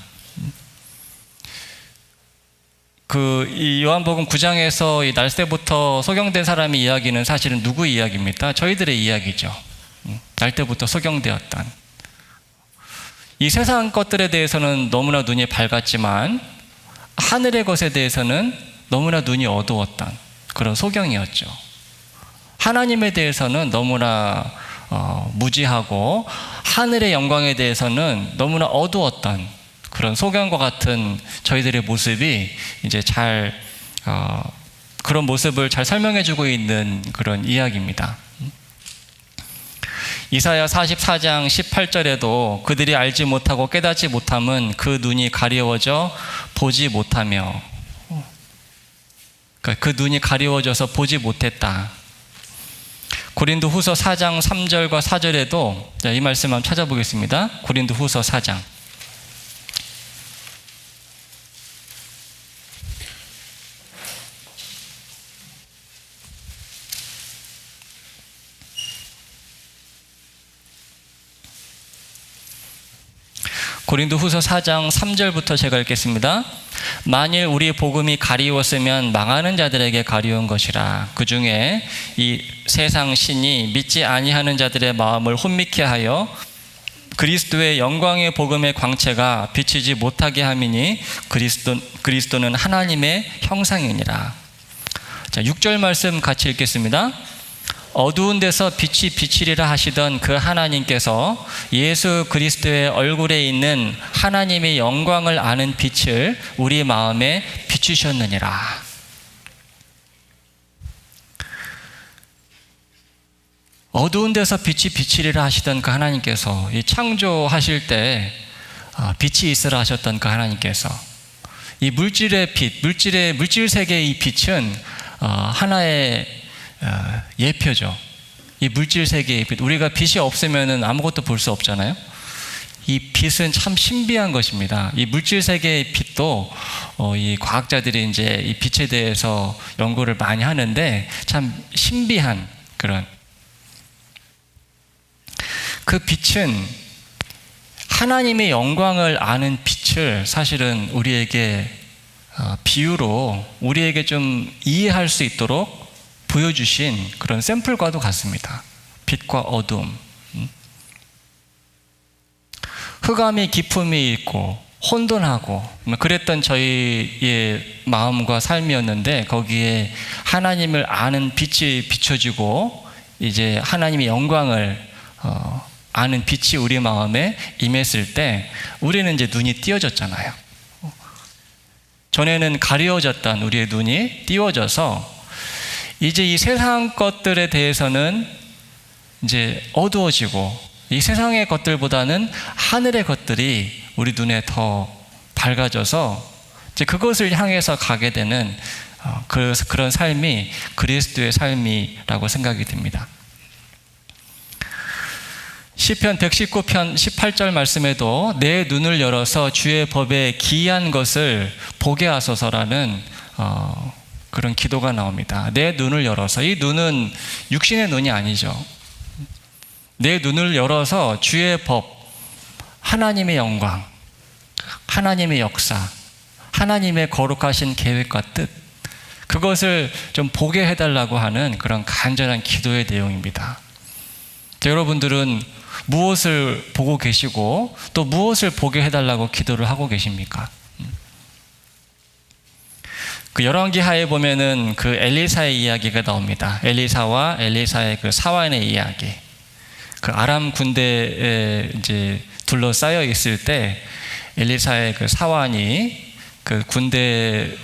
이 요한복음 9장에서 이 날때부터 소경된 사람의 이야기는 사실은 누구 이야기입니까? 저희들의 이야기죠. 날때부터 소경되었던 이 세상 것들에 대해서는 너무나 눈이 밝았지만 하늘의 것에 대해서는 너무나 눈이 어두웠던 그런 소경이었죠. 하나님에 대해서는 너무나 무지하고 하늘의 영광에 대해서는 너무나 어두웠던 그런 소경과 같은 저희들의 모습이 이제 그런 모습을 잘 설명해주고 있는 그런 이야기입니다. 이사야 44장 18절에도 그들이 알지 못하고 깨닫지 못함은 그 눈이 가려워져 보지 못하며, 그러니까 그 눈이 가려워져서 보지 못했다. 고린도후서 4장 3절과 4절에도 이 말씀 한번 찾아보겠습니다. 고린도후서 4장. 고린도후서 4장 3절부터 제가 읽겠습니다. 만일 우리 복음이 가리웠으면 망하는 자들에게 가리운 것이라. 그 중에 이 세상 신이 믿지 아니하는 자들의 마음을 혼미케 하여 그리스도의 영광의 복음의 광채가 비치지 못하게 함이니 그리스도는 하나님의 형상이니라. 자, 6절 말씀 같이 읽겠습니다. 어두운 데서 빛이 비치리라 하시던 그 하나님께서 예수 그리스도의 얼굴에 있는 하나님의 영광을 아는 빛을 우리 마음에 비추셨느니라. 어두운 데서 빛이 비치리라 하시던 그 하나님께서 이 창조하실 때 빛이 있으라 하셨던 그 하나님께서 이 물질의 빛, 물질 세계의 이 빛은 하나의 예표죠. 이 물질 세계의 빛, 우리가 빛이 없으면 아무것도 볼 수 없잖아요. 이 빛은 참 신비한 것입니다. 이 물질 세계의 빛도 이 과학자들이 이제 이 빛에 대해서 연구를 많이 하는데 참 신비한 그런 그 빛은 하나님의 영광을 아는 빛을 사실은 우리에게 비유로 우리에게 좀 이해할 수 있도록 보여주신 그런 샘플과도 같습니다. 빛과 어둠, 흑암이 기품이 있고 혼돈하고 그랬던 저희의 마음과 삶이었는데 거기에 하나님을 아는 빛이 비춰지고 이제 하나님의 영광을 아는 빛이 우리 마음에 임했을 때 우리는 이제 눈이 띄어졌잖아요. 전에는 가려졌던 우리의 눈이 띄워져서 이제 이 세상 것들에 대해서는 이제 어두워지고 이 세상의 것들보다는 하늘의 것들이 우리 눈에 더 밝아져서 이제 그것을 향해서 가게 되는 그런 삶이 그리스도의 삶이라고 생각이 듭니다. 시편 119편 18절 말씀에도 내 눈을 열어서 주의 법에 기이한 것을 보게 하소서라는 그런 기도가 나옵니다. 내 눈을 열어서, 이 눈은 육신의 눈이 아니죠. 내 눈을 열어서 주의 법, 하나님의 영광, 하나님의 역사, 하나님의 거룩하신 계획과 뜻, 그것을 좀 보게 해달라고 하는 그런 간절한 기도의 내용입니다. 여러분들은 무엇을 보고 계시고 또 무엇을 보게 해달라고 기도를 하고 계십니까? 그 열왕기하에 보면은 그 엘리사의 이야기가 나옵니다. 엘리사와 엘리사의 그 사환의 이야기. 그 아람 군대에 이제 둘러싸여 있을 때 엘리사의 그 사환이 그 군대를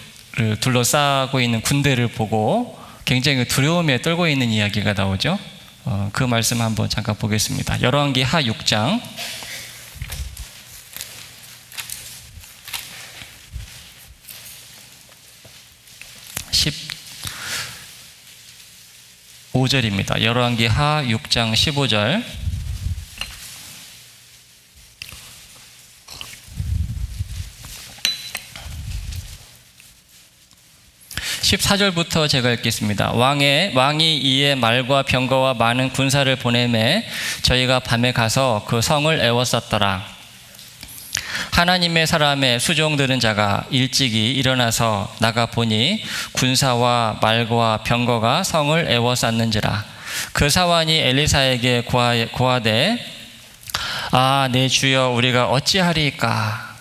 둘러싸고 있는 군대를 보고 굉장히 두려움에 떨고 있는 이야기가 나오죠. 그 말씀 한번 잠깐 보겠습니다. 열왕기하 6장 15절입니다. 열왕기하 6장 15절. (14절부터) 제가 읽겠습니다. 왕이 이에 말과 병거와 많은 군사를 보내매 저희가 밤에 가서 그 성을 에워쌌더라. 하나님의 사람의 수종 들은 자가 일찍이 일어나서 나가 보니 군사와 말과 병거가 성을 에워쌌는지라. 그 사환이 엘리사에게 고하되 내 주여 우리가 어찌하리이까.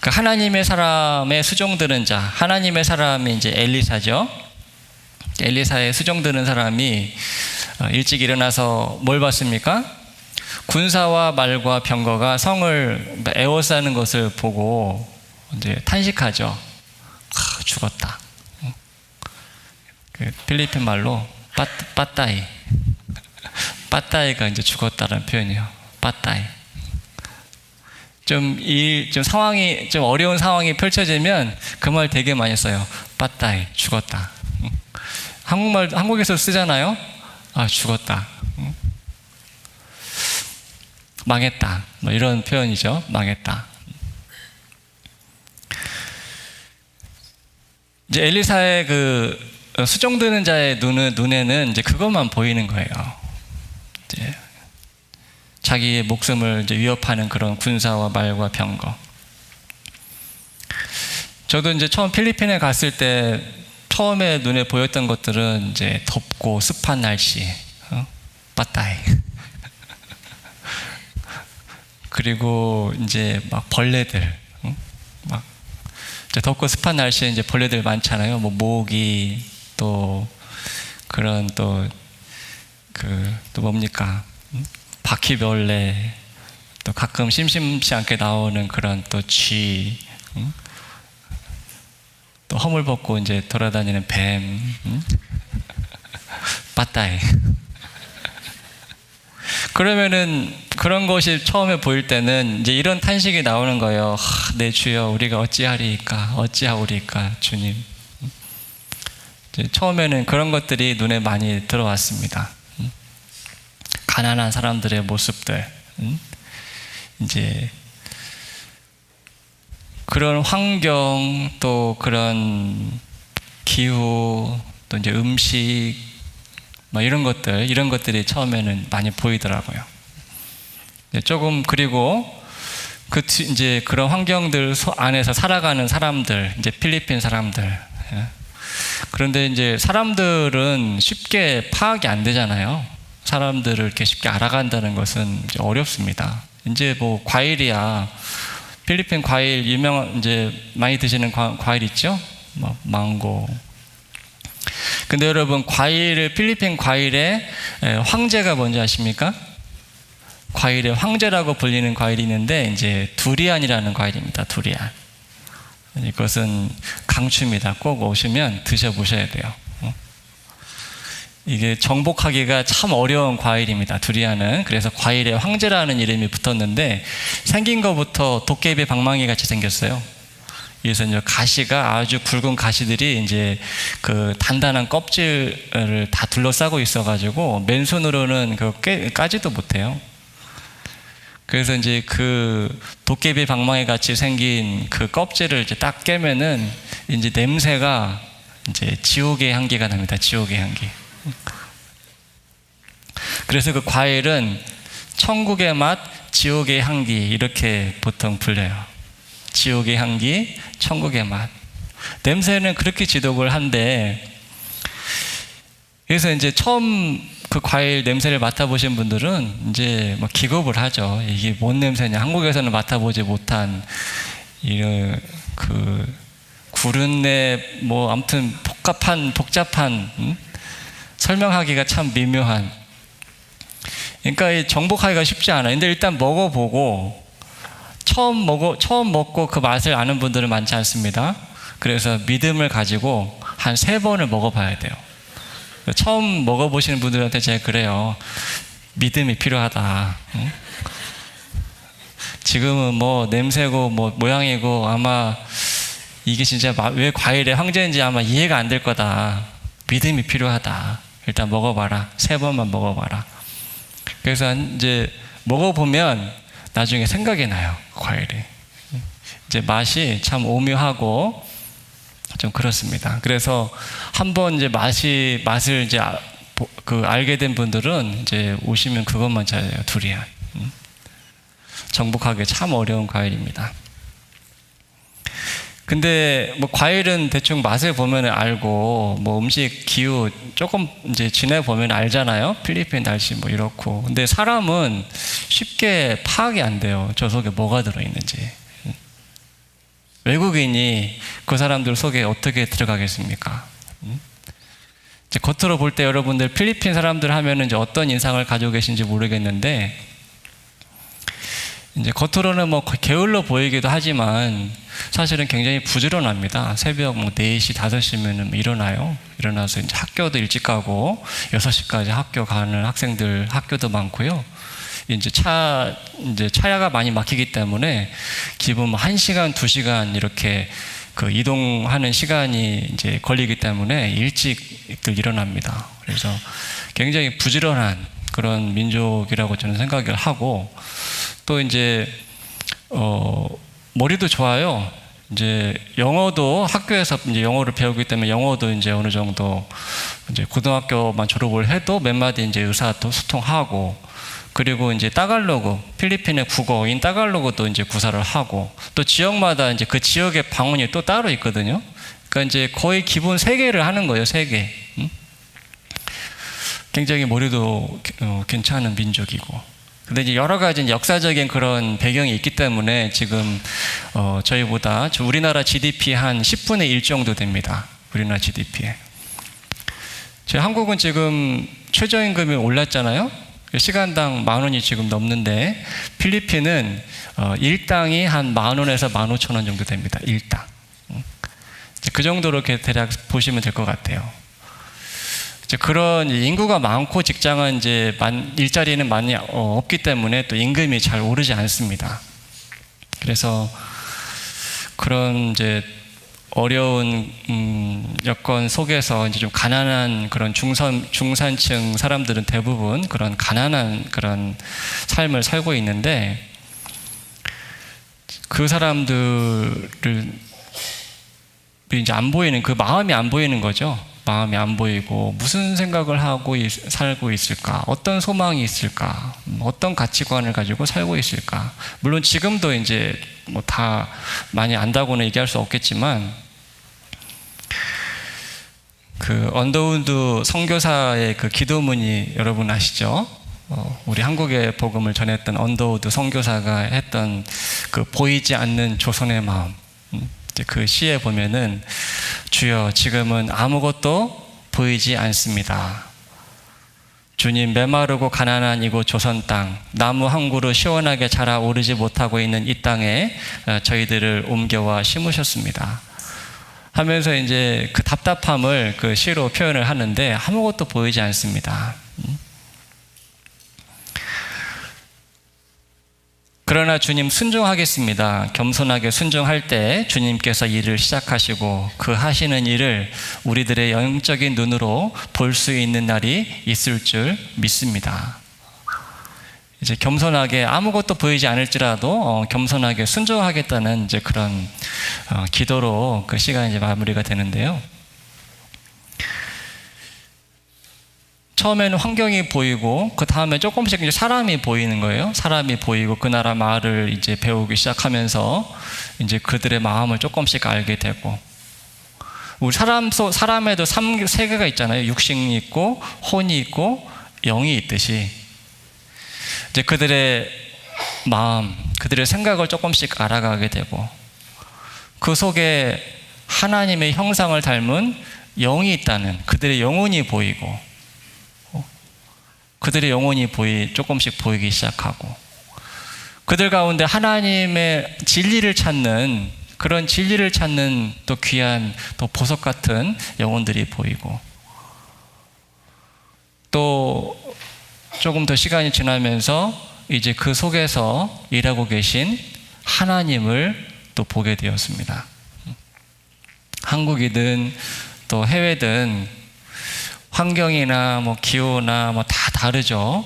그 하나님의 사람의 수종 들은 자, 하나님의 사람이 이제 엘리사죠. 엘리사의 수종 들은 사람이 일찍 일어나서 뭘 봤습니까? 군사와 말과 병거가 성을 에워싸는 것을 보고 이제 탄식하죠. 죽었다. 그 필리핀 말로 빠따이. 빠따이가 이제 죽었다는 표현이에요. 빠따이. 좀 상황이 좀 어려운 상황이 펼쳐지면 그 말 되게 많이 써요. 빠따이, 죽었다. 한국에서 쓰잖아요. 죽었다. 망했다. 뭐 이런 표현이죠. 망했다. 이제 엘리사의 그 수종드는 자의 눈에는 이제 그것만 보이는 거예요. 이제 자기의 목숨을 이제 위협하는 그런 군사와 말과 병거. 저도 이제 처음 필리핀에 갔을 때 처음에 눈에 보였던 것들은 이제 덥고 습한 날씨, 빠따이. 그리고 이제 막 벌레들, 막 이제 덥고 습한 날씨에 이제 벌레들 많잖아요. 뭐 모기, 또 그런 또 뭡니까? 바퀴벌레, 또 가끔 심심치 않게 나오는 그런 또 쥐, 또 허물 벗고 이제 돌아다니는 뱀, 빠따이. 그러면은 그런 것이 처음에 보일 때는 이제 이런 탄식이 나오는 거예요. 내 주여, 우리가 어찌하리이까, 어찌하오리이까, 주님. 이제 처음에는 그런 것들이 눈에 많이 들어왔습니다. 가난한 사람들의 모습들, 이제 그런 환경, 또 그런 기후, 또 이제 음식, 뭐 이런 것들이 처음에는 많이 보이더라고요. 조금, 그리고 이제 그런 환경들 안에서 살아가는 사람들, 이제 필리핀 사람들. 그런데 이제 사람들은 쉽게 파악이 안 되잖아요. 사람들을 이렇게 쉽게 알아간다는 것은 이제 어렵습니다. 이제 뭐 과일이야. 필리핀 과일 이제 많이 드시는 과일 있죠? 뭐 망고. 근데 여러분, 필리핀 과일의 황제가 뭔지 아십니까? 과일의 황제라고 불리는 과일이 있는데, 이제 두리안이라는 과일입니다. 두리안. 이것은 강추입니다. 꼭 오시면 드셔보셔야 돼요. 이게 정복하기가 참 어려운 과일입니다. 두리안은. 그래서 과일의 황제라는 이름이 붙었는데, 생긴 것부터 도깨비 방망이 같이 생겼어요. 그래서 이제 가시가, 아주 굵은 가시들이 이제 그 단단한 껍질을 다 둘러싸고 있어가지고 맨손으로는 까지도 못해요. 그래서 이제 그 도깨비 방망이 같이 생긴 그 껍질을 이제 딱 깨면은 이제 냄새가 이제 지옥의 향기가 납니다. 지옥의 향기. 그래서 그 과일은 천국의 맛, 지옥의 향기, 이렇게 보통 불려요. 지옥의 향기, 천국의 맛. 냄새는 그렇게 지독을 한데, 그래서 이제 처음 그 과일 냄새를 맡아보신 분들은 이제 막 기겁을 하죠. 이게 뭔 냄새냐. 한국에서는 맡아보지 못한 이런 그 구른내, 뭐 아무튼 복잡한 설명하기가 참 미묘한. 그러니까 이 정복하기가 쉽지 않아요. 근데 일단 먹어보고, 처음 먹고 그 맛을 아는 분들은 많지 않습니다. 그래서 믿음을 가지고 한 3번을 먹어봐야 돼요. 처음 먹어보시는 분들한테 제가 그래요. 믿음이 필요하다. 지금은 뭐 냄새고 뭐 모양이고 아마 이게 진짜 왜 과일의 황제인지 아마 이해가 안 될 거다. 믿음이 필요하다. 일단 먹어봐라. 3번만 먹어봐라. 그래서 이제 먹어보면 나중에 생각이 나요. 과일이. 이제 맛이 참 오묘하고 좀 그렇습니다. 그래서 한번 이제 맛을 이제 알게 된 분들은 이제 오시면 그것만 찾아요. 두리안. 정복하기 참 어려운 과일입니다. 근데 뭐 과일은 대충 맛을 보면 알고, 뭐 음식 기후 조금 이제 지내 보면 알잖아요. 필리핀 날씨 뭐 이렇고. 근데 사람은 쉽게 파악이 안 돼요. 저 속에 뭐가 들어있는지. 외국인이 그 사람들 속에 어떻게 들어가겠습니까? 이제 겉으로 볼 때 여러분들 필리핀 사람들 하면은 이제 어떤 인상을 가지고 계신지 모르겠는데, 이제 겉으로는 뭐 게을러 보이기도 하지만 사실은 굉장히 부지런합니다. 새벽 뭐 4시, 5시면은 일어나요. 일어나서 이제 학교도 일찍 가고 6시까지 학교 가는 학생들 학교도 많고요. 이제 차야가 많이 막히기 때문에 기본 1시간, 2시간 이렇게 그 이동하는 시간이 이제 걸리기 때문에 일찍들 일어납니다. 그래서 굉장히 부지런한 그런 민족이라고 저는 생각을 하고, 또 이제 머리도 좋아요. 이제 영어도 학교에서 이제 영어를 배우기 때문에 영어도 이제 어느 정도 이제 고등학교만 졸업을 해도 몇 마디 이제 의사도 소통하고, 그리고 이제 따갈로그, 필리핀의 국어인 따갈로그도 이제 구사를 하고, 또 지역마다 이제 그 지역의 방언이 또 따로 있거든요. 그러니까 이제 거의 기본 3개를 하는 거예요, 3개. 굉장히 머리도 괜찮은 민족이고. 근데 이제 여러 가지 역사적인 그런 배경이 있기 때문에 지금 저희보다 우리나라 GDP 한 10분의 1 정도 됩니다. 우리나라 GDP에. 저희 한국은 지금 최저임금이 올랐잖아요. 시간당 10,000원이 지금 넘는데 필리핀은 일당이 한 10,000원에서 15,000원 정도 됩니다. 일당. 그 정도로 이렇게 대략 보시면 될 것 같아요. 이제 그런 인구가 많고 직장은 이제 일자리는 많이 없기 때문에 또 임금이 잘 오르지 않습니다. 그래서 그런 이제 어려운 여건 속에서 이제 좀 가난한 그런 중산층 사람들은 대부분 그런 가난한 그런 삶을 살고 있는데, 그 사람들을 이제 안 보이는, 그 마음이 안 보이는 거죠. 마음이 안 보이고 무슨 생각을 하고 살고 있을까? 어떤 소망이 있을까? 어떤 가치관을 가지고 살고 있을까? 물론 지금도 이제 뭐 다 많이 안다고는 얘기할 수 없겠지만, 그 언더우드 선교사의 그 기도문이 여러분 아시죠? 우리 한국의 복음을 전했던 언더우드 선교사가 했던 그 보이지 않는 조선의 마음. 그 시에 보면은 주여 지금은 아무것도 보이지 않습니다. 주님, 메마르고 가난한 이곳 조선 땅, 나무 한 그루 시원하게 자라 오르지 못하고 있는 이 땅에 저희들을 옮겨와 심으셨습니다 하면서 이제 그 답답함을 그 시로 표현을 하는데, 아무것도 보이지 않습니다. 그러나 주님 순종하겠습니다. 겸손하게 순종할 때 주님께서 일을 시작하시고 그 하시는 일을 우리들의 영적인 눈으로 볼 수 있는 날이 있을 줄 믿습니다. 이제 겸손하게 아무것도 보이지 않을지라도 겸손하게 순종하겠다는 이제 그런 기도로 그 시간이 이제 마무리가 되는데요. 처음에는 환경이 보이고 그 다음에 조금씩 이제 사람이 보이는 거예요. 사람이 보이고 그 나라 말을 이제 배우기 시작하면서 이제 그들의 마음을 조금씩 알게 되고, 우리 사람에도 3개가 있잖아요. 육신이 있고 혼이 있고 영이 있듯이 이제 그들의 마음, 그들의 생각을 조금씩 알아가게 되고, 그 속에 하나님의 형상을 닮은 영이 있다는 그들의 영혼이 보이고, 그들의 영혼이 조금씩 보이기 시작하고, 그들 가운데 하나님의 진리를 찾는, 그런 진리를 찾는 또 귀한 또 보석 같은 영혼들이 보이고, 또 조금 더 시간이 지나면서 이제 그 속에서 일하고 계신 하나님을 또 보게 되었습니다. 한국이든 또 해외든 환경이나 뭐 기후나 뭐 다 다르죠.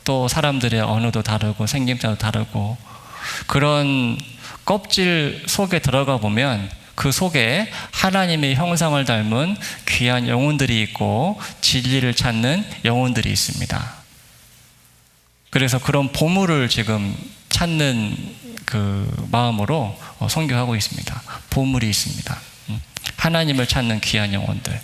또 사람들의 언어도 다르고 생김새도 다르고, 그런 껍질 속에 들어가 보면 그 속에 하나님의 형상을 닮은 귀한 영혼들이 있고 진리를 찾는 영혼들이 있습니다. 그래서 그런 보물을 지금 찾는 그 마음으로 선교하고 있습니다. 보물이 있습니다. 하나님을 찾는 귀한 영혼들.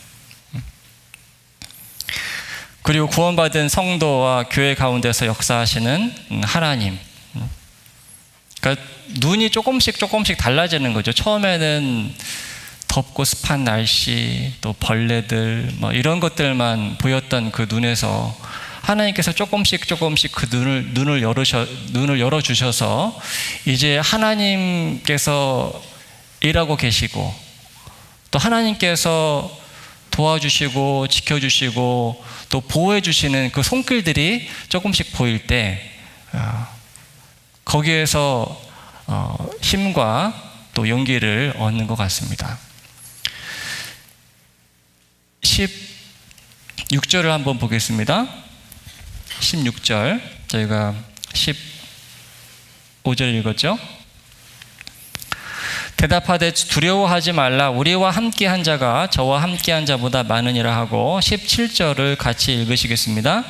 그리고 구원받은 성도와 교회 가운데서 역사하시는 하나님. 그러니까 눈이 조금씩 달라지는 거죠. 처음에는 덥고 습한 날씨, 또 벌레들, 뭐 이런 것들만 보였던 그 눈에서 하나님께서 조금씩 그 눈을 열어주셔서 이제 하나님께서 일하고 계시고, 또 하나님께서 도와주시고 지켜주시고 또 보호해주시는 그 손길들이 조금씩 보일 때 거기에서 힘과 또 용기를 얻는 것 같습니다. 16절을 한번 보겠습니다. 16절, 저희가 15절 읽었죠? 대답하되 두려워하지 말라. 우리와 함께한 자가 저와 함께한 자보다 많으니라 하고, 17절을 같이 읽으시겠습니다.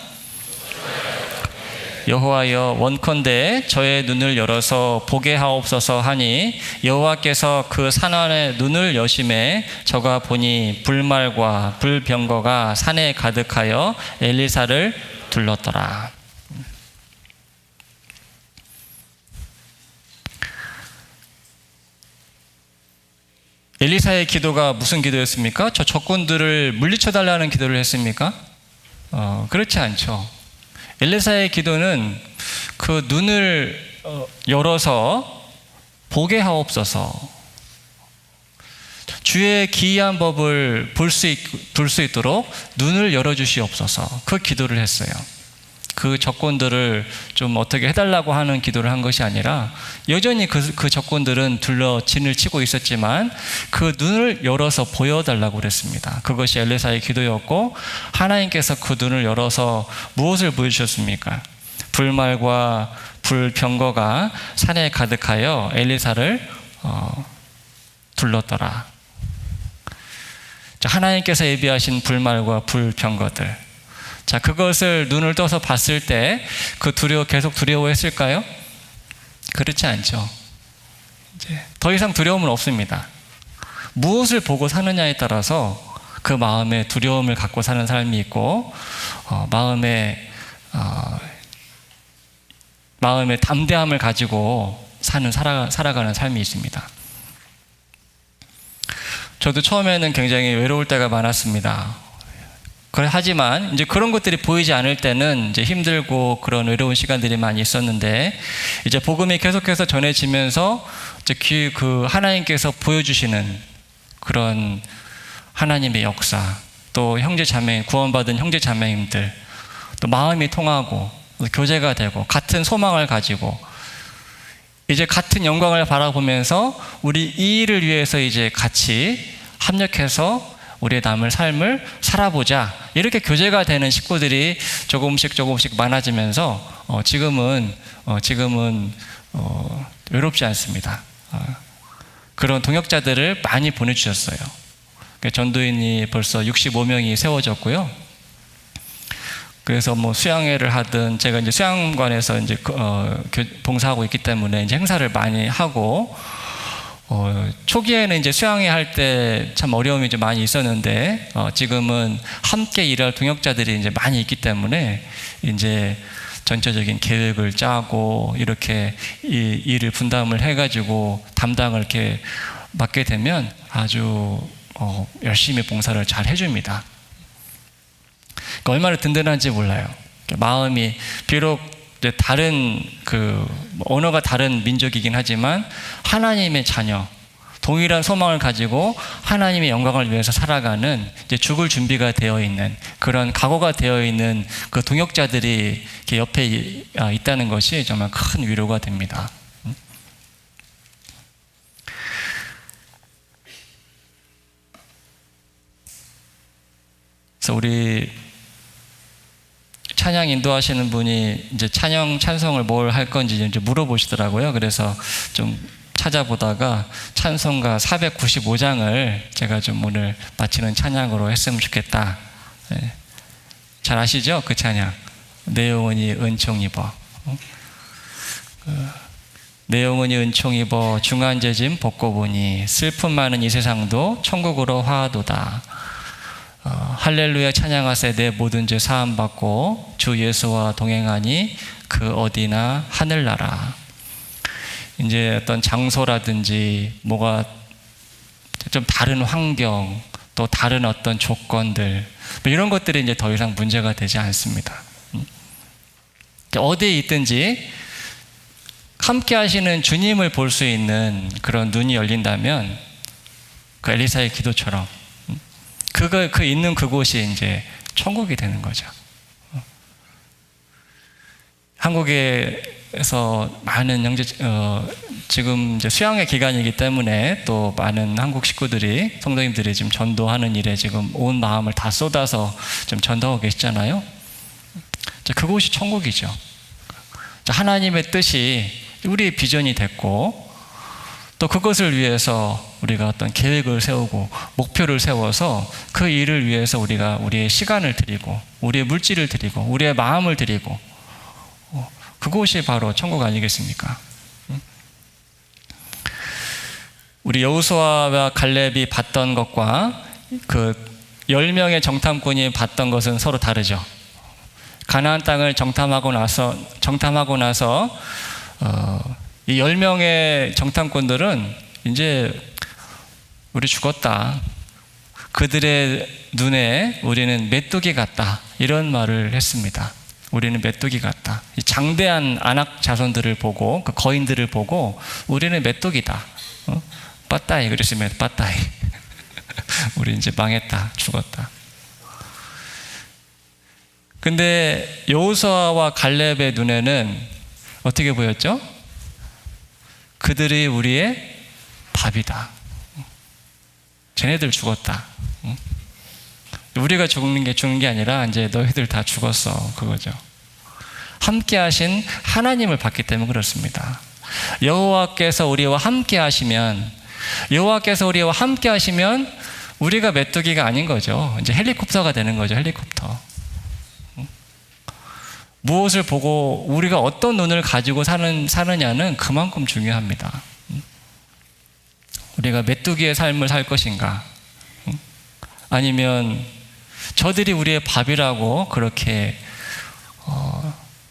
여호와여 원컨대 저의 눈을 열어서 보게 하옵소서 하니 여호와께서 그 산안의 눈을 여심해 저가 보니 불말과 불병거가 산에 가득하여 엘리사를 둘렀더라. 엘리사의 기도가 무슨 기도였습니까? 저 적군들을 물리쳐 달라는 기도를 했습니까? 그렇지 않죠. 엘리사의 기도는 그 눈을 열어서 보게 하옵소서. 주의 기이한 법을 볼 수 있도록 눈을 열어주시옵소서. 그 기도를 했어요. 그 적군들을 좀 어떻게 해달라고 하는 기도를 한 것이 아니라 여전히 그 적군들은 둘러 진을 치고 있었지만 그 눈을 열어서 보여달라고 그랬습니다. 그것이 엘리사의 기도였고 하나님께서 그 눈을 열어서 무엇을 보여주셨습니까? 불말과 불병거가 산에 가득하여 엘리사를 둘렀더라. 하나님께서 예비하신 불말과 불병거들. 자, 그것을 눈을 떠서 봤을 때 그 계속 두려워했을까요? 그렇지 않죠. 이제 더 이상 두려움은 없습니다. 무엇을 보고 사느냐에 따라서 그 마음에 두려움을 갖고 사는 삶이 있고, 마음에 담대함을 가지고 살아가는 삶이 있습니다. 저도 처음에는 굉장히 외로울 때가 많았습니다. 하지만 이제 그런 것들이 보이지 않을 때는 이제 힘들고 그런 외로운 시간들이 많이 있었는데 이제 복음이 계속해서 전해지면서 이제 하나님께서 보여주시는 그런 하나님의 역사, 또 구원받은 형제 자매님들, 또 마음이 통하고 교제가 되고 같은 소망을 가지고 이제 같은 영광을 바라보면서 우리 이 일을 위해서 이제 같이 합력해서 우리의 남을 삶을 살아보자, 이렇게 교제가 되는 식구들이 조금씩 많아지면서 지금은 외롭지 않습니다. 그런 동역자들을 많이 보내주셨어요. 전도인이 벌써 65명이 세워졌고요. 그래서 뭐 수양회를 하든, 제가 이제 수양관에서 이제 봉사하고 있기 때문에 이제 행사를 많이 하고, 초기에는 이제 수양회 할 때 참 어려움이 좀 많이 있었는데, 지금은 함께 일할 동역자들이 이제 많이 있기 때문에 이제 전체적인 계획을 짜고 이렇게 이 일을 분담을 해가지고 담당을 이렇게 맡게 되면 아주 열심히 봉사를 잘 해줍니다. 그러니까 얼마나 든든한지 몰라요. 마음이 비록 다른 언어가 다른 민족이긴 하지만 하나님의 자녀, 동일한 소망을 가지고 하나님의 영광을 위해서 살아가는, 이제 죽을 준비가 되어 있는, 그런 각오가 되어 있는 그 동역자들이 이렇게 옆에 있다는 것이 정말 큰 위로가 됩니다. 그래서 우리 찬양 인도하시는 분이 이제 찬송을 뭘 할 건지 이제 물어보시더라고요. 그래서 좀 찾아보다가 찬송가 495장을 제가 좀 오늘 마치는 찬양으로 했으면 좋겠다. 네. 잘 아시죠? 그 찬양. 내 영혼이 은총 입어. 내 영혼이 은총 입어 중한 죄짐 벗고 보니 슬픔 많은 이 세상도 천국으로 화하도다. 할렐루야 찬양하세 내 모든 죄 사함 받고 주 예수와 동행하니 그 어디나 하늘나라. 이제 어떤 장소라든지 뭐가 좀 다른 환경, 또 다른 어떤 조건들, 이런 것들이 이제 더 이상 문제가 되지 않습니다. 어디에 있든지 함께 하시는 주님을 볼 수 있는 그런 눈이 열린다면, 그 엘리사의 기도처럼 그 있는 그곳이 이제 천국이 되는 거죠. 한국에서 많은 지금 이제 수양회 기간이기 때문에 또 많은 한국 식구들이, 성도님들이 지금 전도하는 일에 지금 온 마음을 다 쏟아서 좀 전도하고 계시잖아요. 그곳이 천국이죠. 하나님의 뜻이 우리의 비전이 됐고, 또 그것을 위해서 우리가 어떤 계획을 세우고 목표를 세워서 그 일을 위해서 우리가 우리의 시간을 드리고 우리의 물질을 드리고 우리의 마음을 드리고 그곳이 바로 천국 아니겠습니까? 우리 여호수아와 갈렙이 봤던 것과 그 10명의 정탐꾼이 봤던 것은 서로 다르죠. 가나안 땅을 정탐하고 나서 이 10명의 정탐꾼들은 이제 우리 죽었다. 그들의 눈에 우리는 메뚜기 같다. 이런 말을 했습니다. 우리는 메뚜기 같다. 이 장대한 아낙 자손들을 보고 그 거인들을 보고 우리는 메뚜기다. 빠따이 그랬으면 빠따이. 우리 이제 망했다. 죽었다. 근데 여호수아와 갈렙의 눈에는 어떻게 보였죠? 그들이 우리의 밥이다. 쟤네들 죽었다. 우리가 죽는 게 아니라 이제 너희들 다 죽었어. 그거죠. 함께 하신 하나님을 봤기 때문에 그렇습니다. 여호와께서 우리와 함께 하시면 우리가 메뚜기가 아닌 거죠. 이제 헬리콥터가 되는 거죠. 헬리콥터. 무엇을 보고 우리가 어떤 눈을 가지고 사느냐는 그만큼 중요합니다. 우리가 메뚜기의 삶을 살 것인가? 아니면 저들이 우리의 밥이라고 그렇게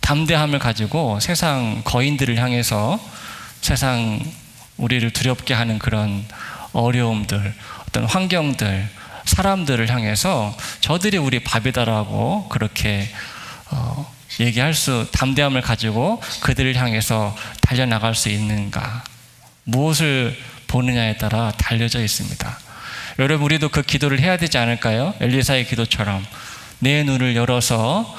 담대함을 가지고 세상 거인들을 향해서 세상 우리를 두렵게 하는 그런 어려움들, 어떤 환경들, 사람들을 향해서 저들이 우리 밥이다라고 그렇게 담대함을 가지고 그들을 향해서 달려나갈 수 있는가? 무엇을 보느냐에 따라 달려져 있습니다. 여러분, 우리도 그 기도를 해야 되지 않을까요? 엘리사의 기도처럼 내 눈을 열어서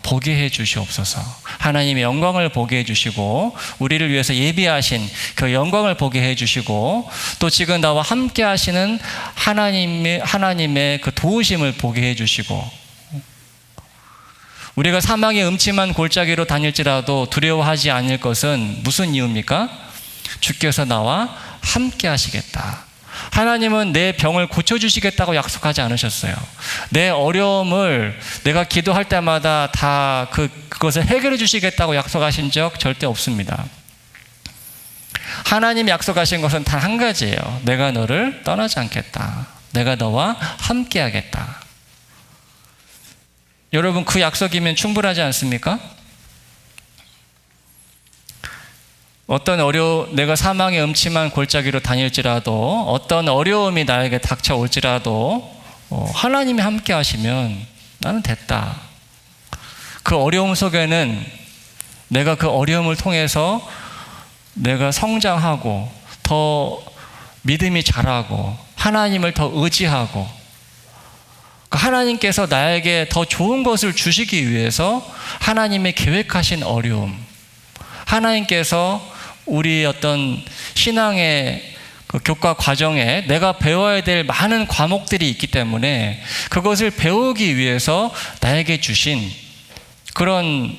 보게 해 주시옵소서. 하나님의 영광을 보게 해 주시고 우리를 위해서 예비하신 그 영광을 보게 해 주시고 또 지금 나와 함께 하시는 하나님의 그 도우심을 보게 해 주시고 우리가 사망의 음침한 골짜기로 다닐지라도 두려워하지 않을 것은 무슨 이유입니까? 주께서 나와 함께 하시겠다. 하나님은 내 병을 고쳐주시겠다고 약속하지 않으셨어요. 내 어려움을 내가 기도할 때마다 다 그것을 해결해 주시겠다고 약속하신 적 절대 없습니다. 하나님이 약속하신 것은 단 한 가지예요. 내가 너를 떠나지 않겠다. 내가 너와 함께 하겠다. 여러분, 그 약속이면 충분하지 않습니까? 내가 사망의 음침한 골짜기로 다닐지라도 어떤 어려움이 나에게 닥쳐올지라도 하나님이 함께 하시면 나는 됐다. 그 어려움 속에는 내가 그 어려움을 통해서 내가 성장하고 더 믿음이 자라고 하나님을 더 의지하고 하나님께서 나에게 더 좋은 것을 주시기 위해서 하나님의 계획하신 어려움, 하나님께서 우리 어떤 신앙의 그 교과 과정에 내가 배워야 될 많은 과목들이 있기 때문에 그것을 배우기 위해서 나에게 주신 그런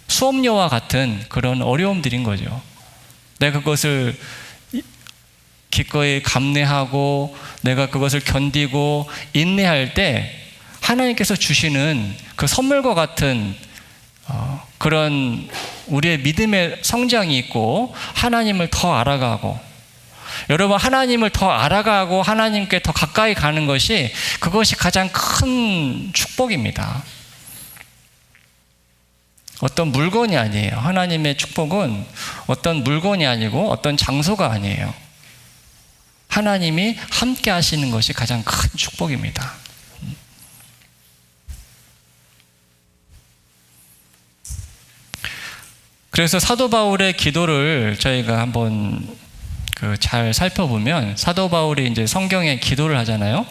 수업료와 같은 그런 어려움들인 거죠. 내가 그것을 기꺼이 감내하고 내가 그것을 견디고 인내할 때 하나님께서 주시는 그 선물과 같은 그런 우리의 믿음의 성장이 있고 하나님을 더 알아가고 여러분, 하나님을 더 알아가고 하나님께 더 가까이 가는 것이 그것이 가장 큰 축복입니다. 어떤 물건이 아니에요. 하나님의 축복은 어떤 물건이 아니고 어떤 장소가 아니에요. 하나님이 함께 하시는 것이 가장 큰 축복입니다. 그래서 사도 바울의 기도를 저희가 한번 잘 살펴보면 사도 바울이 이제 성경에 기도를 하잖아요.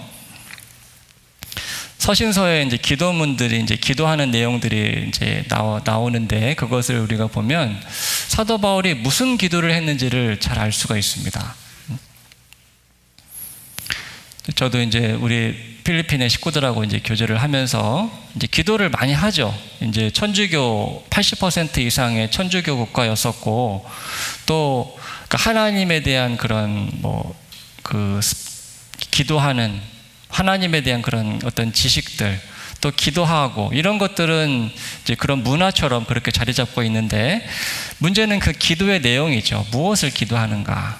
서신서에 이제 기도문들이 이제 기도하는 내용들이 이제 나오는데 그것을 우리가 보면 사도 바울이 무슨 기도를 했는지를 잘 알 수가 있습니다. 저도 이제 우리 필리핀의 식구들하고 이제 교제를 하면서 이제 기도를 많이 하죠. 이제 천주교 80% 이상의 천주교 국가였었고 또 하나님에 대한 그런 기도하는 하나님에 대한 그런 어떤 지식들 또 기도하고 이런 것들은 이제 그런 문화처럼 그렇게 자리 잡고 있는데 문제는 그 기도의 내용이죠. 무엇을 기도하는가?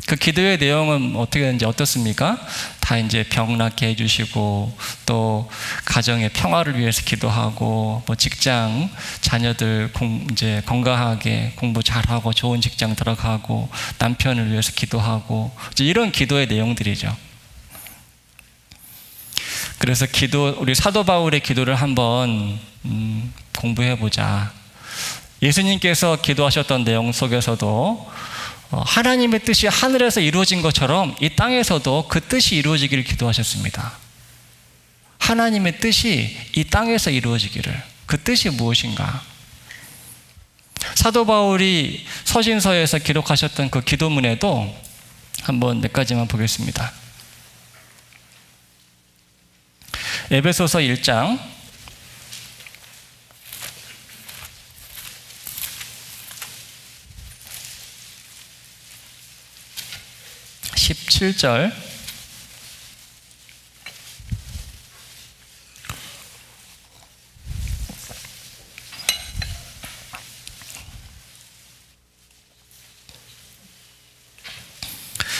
그 기도의 내용은 어떻게 되는지 어떻습니까? 다 이제 병 낫게 해주시고 또 가정의 평화를 위해서 기도하고 뭐 직장 자녀들 이제 건강하게 공부 잘하고 좋은 직장 들어가고 남편을 위해서 기도하고 이제 이런 기도의 내용들이죠. 그래서 우리 사도 바울의 기도를 한번 공부해 보자. 예수님께서 기도하셨던 내용 속에서도 하나님의 뜻이 하늘에서 이루어진 것처럼 이 땅에서도 그 뜻이 이루어지기를 기도하셨습니다. 하나님의 뜻이 이 땅에서 이루어지기를. 그 뜻이 무엇인가? 사도 바울이 서신서에서 기록하셨던 그 기도문에도 한번 몇 가지만 보겠습니다. 에베소서 1장 17절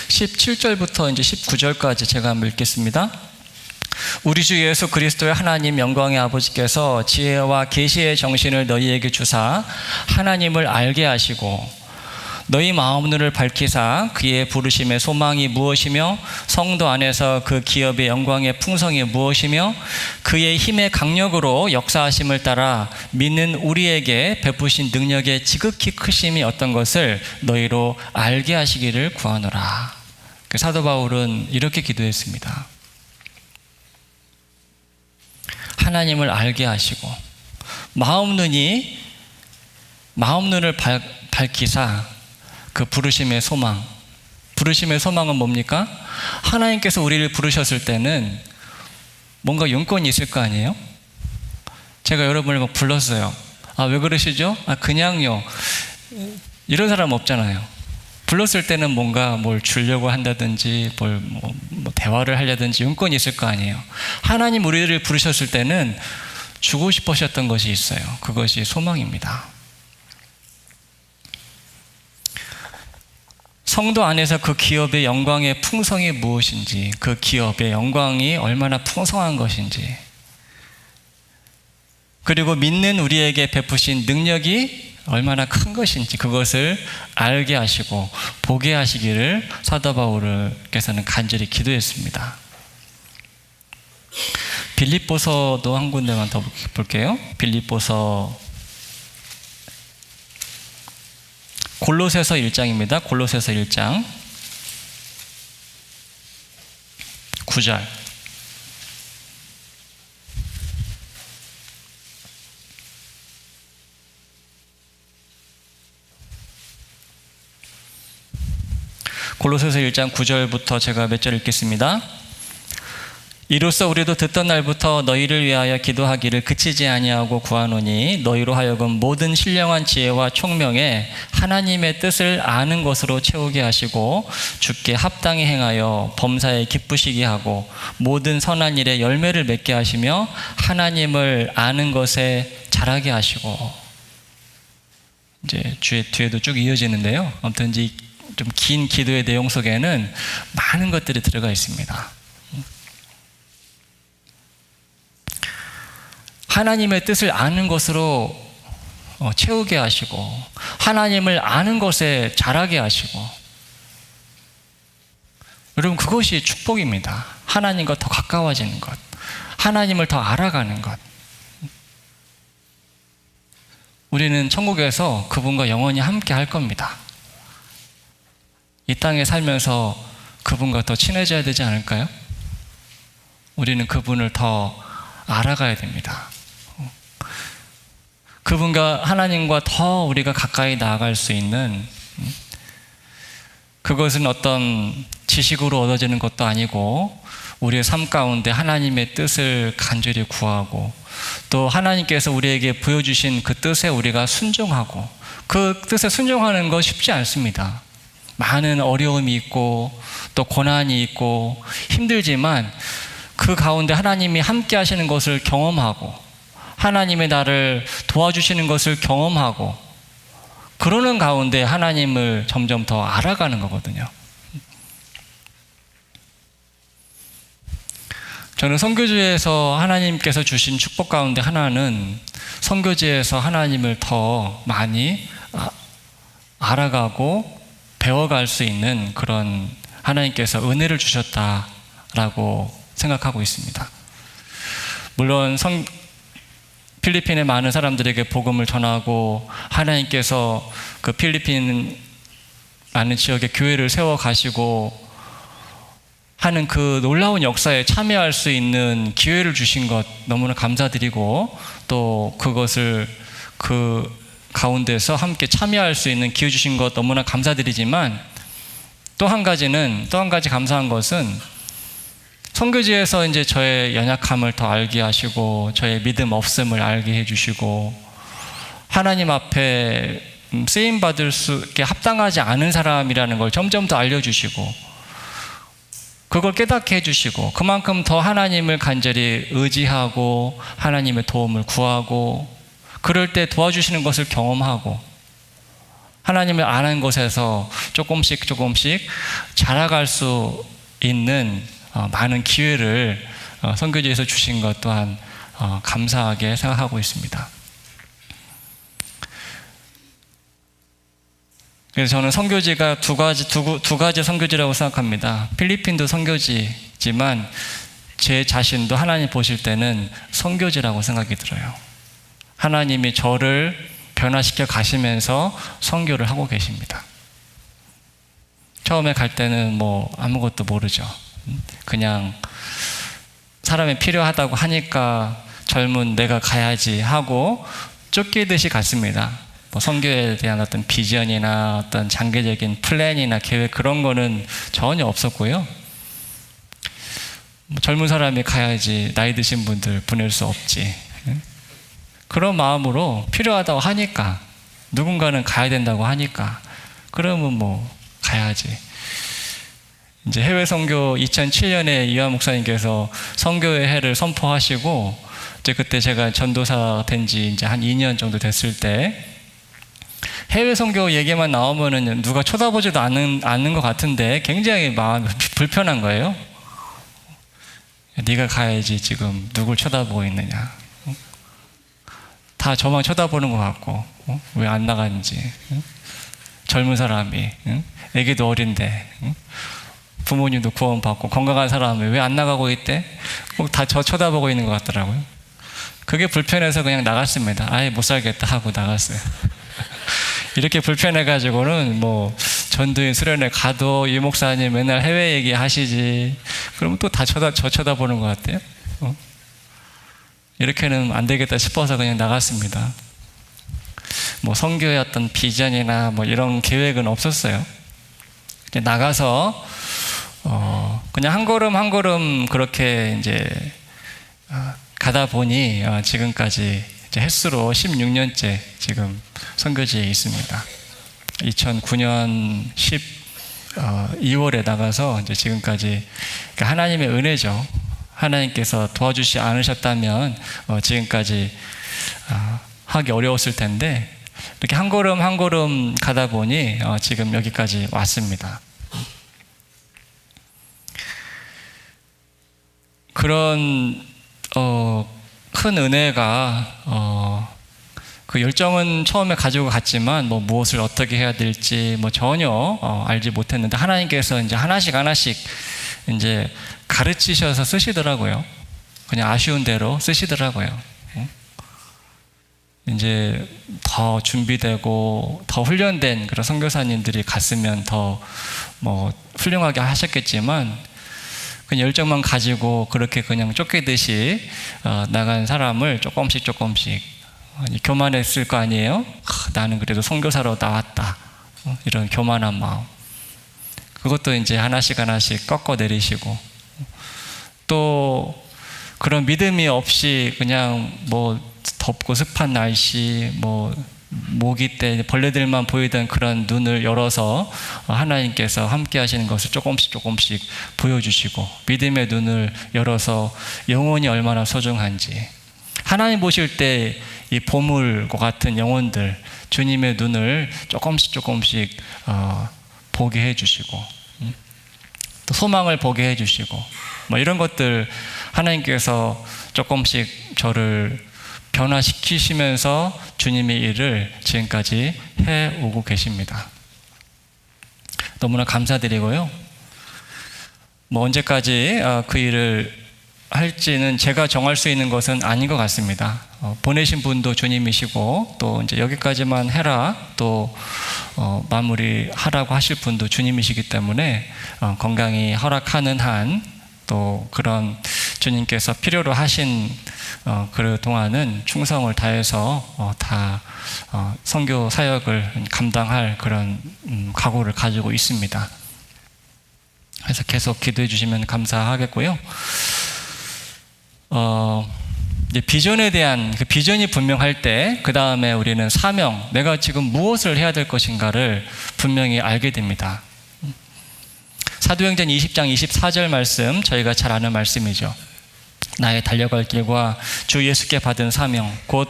(17절부터) 이제 19절까지 제가 한번 읽겠습니다. 우리 주 예수 그리스도의 하나님 영광의 아버지께서 지혜와 계시의 정신을 너희에게 주사 하나님을 알게 하시고 너희 마음 눈을 밝히사 그의 부르심의 소망이 무엇이며 성도 안에서 그 기업의 영광의 풍성이 무엇이며 그의 힘의 강력으로 역사하심을 따라 믿는 우리에게 베푸신 능력의 지극히 크심이 어떤 것을 너희로 알게 하시기를 구하노라. 사도 바울은 이렇게 기도했습니다. 하나님을 알게 하시고 마음 눈을 밝히사 그 부르심의 소망. 부르심의 소망은 뭡니까? 하나님께서 우리를 부르셨을 때는 뭔가 용건이 있을 거 아니에요? 제가 여러분을 막 불렀어요. 아, 왜 그러시죠? 아, 그냥요. 이런 사람 없잖아요. 불렀을 때는 뭔가 뭘 주려고 한다든지 뭐 대화를 하려든지 용건이 있을 거 아니에요. 하나님 우리를 부르셨을 때는 주고 싶으셨던 것이 있어요. 그것이 소망입니다. 성도 안에서 그 기업의 영광의 풍성이 무엇인지, 그 기업의 영광이 얼마나 풍성한 것인지, 그리고 믿는 우리에게 베푸신 능력이 얼마나 큰 것인지 그것을 알게 하시고 보게 하시기를 사도 바울께서는 간절히 기도했습니다. 빌립보서도 한 군데만 더 볼게요. 빌립보서 골로새서 1장입니다. 골로새서 1장 9절. 골로새서 1장 9절부터 제가 몇 절 읽겠습니다. 이로써 우리도 듣던 날부터 너희를 위하여 기도하기를 그치지 아니하고 구하노니 너희로 하여금 모든 신령한 지혜와 총명에 하나님의 뜻을 아는 것으로 채우게 하시고 주께 합당히 행하여 범사에 기쁘시게 하고 모든 선한 일에 열매를 맺게 하시며 하나님을 아는 것에 자라게 하시고. 이제 뒤에도 쭉 이어지는데요. 아무튼 이 좀 긴 기도의 내용 속에는 많은 것들이 들어가 있습니다. 하나님의 뜻을 아는 것으로 채우게 하시고 하나님을 아는 것에 자라게 하시고. 여러분, 그것이 축복입니다. 하나님과 더 가까워지는 것, 하나님을 더 알아가는 것. 우리는 천국에서 그분과 영원히 함께 할 겁니다. 이 땅에 살면서 그분과 더 친해져야 되지 않을까요? 우리는 그분을 더 알아가야 됩니다. 그분과 하나님과 더 우리가 가까이 나아갈 수 있는, 그것은 어떤 지식으로 얻어지는 것도 아니고 우리의 삶 가운데 하나님의 뜻을 간절히 구하고 또 하나님께서 우리에게 보여주신 그 뜻에 우리가 순종하고, 그 뜻에 순종하는 거 쉽지 않습니다. 많은 어려움이 있고 또 고난이 있고 힘들지만 그 그 가운데 하나님이 함께 하시는 것을 경험하고 하나님의 나를 도와주시는 것을 경험하고 그러는 가운데 하나님을 점점 더 알아가는 거거든요. 저는 선교지에서 하나님께서 주신 축복 가운데 하나는 선교지에서 하나님을 더 많이 알아가고 배워갈 수 있는 그런 하나님께서 은혜를 주셨다라고 생각하고 있습니다. 물론 필리핀의 많은 사람들에게 복음을 전하고 하나님께서 그 필리핀 많은 지역에 교회를 세워 가시고 하는 그 놀라운 역사에 참여할 수 있는 기회를 주신 것 너무나 감사드리고 또 그것을 그 가운데서 함께 참여할 수 있는 기회 주신 것 너무나 감사드리지만 또 한 가지 감사한 것은 선교지에서 이제 저의 연약함을 더 알게 하시고 저의 믿음 없음을 알게 해주시고 하나님 앞에 쓰임 받을 수 있게 합당하지 않은 사람이라는 걸 점점 더 알려주시고 그걸 깨닫게 해주시고 그만큼 더 하나님을 간절히 의지하고 하나님의 도움을 구하고 그럴 때 도와주시는 것을 경험하고 하나님을 아는 곳에서 조금씩 자라갈 수 있는 많은 기회를 선교지에서 주신 것 또한 감사하게 생각하고 있습니다. 그래서 저는 선교지가 두 가지 선교지라고 생각합니다. 필리핀도 선교지지만 제 자신도 하나님 보실 때는 선교지라고 생각이 들어요. 하나님이 저를 변화시켜 가시면서 선교를 하고 계십니다. 처음에 갈 때는 뭐 아무것도 모르죠. 그냥 사람이 필요하다고 하니까 젊은 내가 가야지 하고 쫓기듯이 갔습니다. 뭐 선교에 대한 어떤 비전이나 어떤 장기적인 플랜이나 계획 그런 거는 전혀 없었고요. 뭐 젊은 사람이 가야지 나이 드신 분들 보낼 수 없지. 그런 마음으로 필요하다고 하니까 누군가는 가야 된다고 하니까 그러면 뭐 가야지. 이제 해외 선교 2007년에 이화 목사님께서 선교의 해를 선포하시고 이제 그때 제가 전도사 된 지 이제 한 2년 정도 됐을 때 해외 선교 얘기만 나오면은 누가 쳐다보지도 않는 것 같은데 굉장히 마음이 불편한 거예요. 네가 가야지 지금 누굴 쳐다보고 있느냐. 다 저만 쳐다보는 것 같고 왜 안 나가는지. 젊은 사람이 애기도 어린데 부모님도 구원받고 건강한 사람이 왜 안 나가고 있대? 꼭 다 저 쳐다보고 있는 것 같더라고요. 그게 불편해서 그냥 나갔습니다. 아예 못 살겠다 하고 나갔어요. 이렇게 불편해가지고는 뭐 전도인 수련회 가도 이 목사님 맨날 해외 얘기 하시지. 그러면 또 다 저 쳐다보는 것 같아요. 이렇게는 안 되겠다 싶어서 그냥 나갔습니다. 뭐 선교의 어떤 비전이나 뭐 이런 계획은 없었어요. 이제 나가서 그냥 한 걸음 그렇게 이제 가다 보니 지금까지 이제 횟수로 16년째 지금 선교지에 있습니다. 2009년 12월에 나가서 이제 지금까지 그러니까 하나님의 은혜죠. 하나님께서 도와주시지 않으셨다면 지금까지 하기 어려웠을 텐데 이렇게 한 걸음 가다 보니 지금 여기까지 왔습니다. 그런 큰 은혜가 그 열정은 처음에 가지고 갔지만 뭐 무엇을 어떻게 해야 될지 뭐 전혀 알지 못했는데 하나님께서 이제 하나씩 이제 가르치셔서 쓰시더라고요. 그냥 아쉬운 대로 쓰시더라고요. 이제 더 준비되고 더 훈련된 그런 선교사님들이 갔으면 더 뭐 훌륭하게 하셨겠지만 그냥 열정만 가지고 그렇게 그냥 쫓기듯이 나간 사람을 조금씩 교만했을 거 아니에요? 나는 그래도 선교사로 나왔다. 이런 교만한 마음. 그것도 이제 하나씩 꺾어 내리시고 또 그런 믿음이 없이 그냥 뭐 덥고 습한 날씨 뭐 모기 때 벌레들만 보이던 그런 눈을 열어서 하나님께서 함께 하시는 것을 조금씩 보여주시고, 믿음의 눈을 열어서 영혼이 얼마나 소중한지, 하나님 보실 때 이 보물과 같은 영혼들, 주님의 눈을 조금씩 보게 해주시고, 또 소망을 보게 해주시고, 뭐 이런 것들 하나님께서 조금씩 저를 변화시키시면서 주님의 일을 지금까지 해오고 계십니다. 너무나 감사드리고요. 뭐 언제까지 그 일을 할지는 제가 정할 수 있는 것은 아닌 것 같습니다. 보내신 분도 주님이시고, 또 이제 여기까지만 해라, 또 마무리하라고 하실 분도 주님이시기 때문에 건강히 허락하는 한, 또 그런 주님께서 필요로 하신 그 동안은 충성을 다해서 다 선교 사역을 감당할 그런 각오를 가지고 있습니다. 그래서 계속 기도해 주시면 감사하겠고요. 이제 비전에 대한 그 비전이 분명할 때, 그 다음에 우리는 사명, 내가 지금 무엇을 해야 될 것인가를 분명히 알게 됩니다. 사도행전 20장 24절 말씀, 저희가 잘 아는 말씀이죠. 나의 달려갈 길과 주 예수께 받은 사명, 곧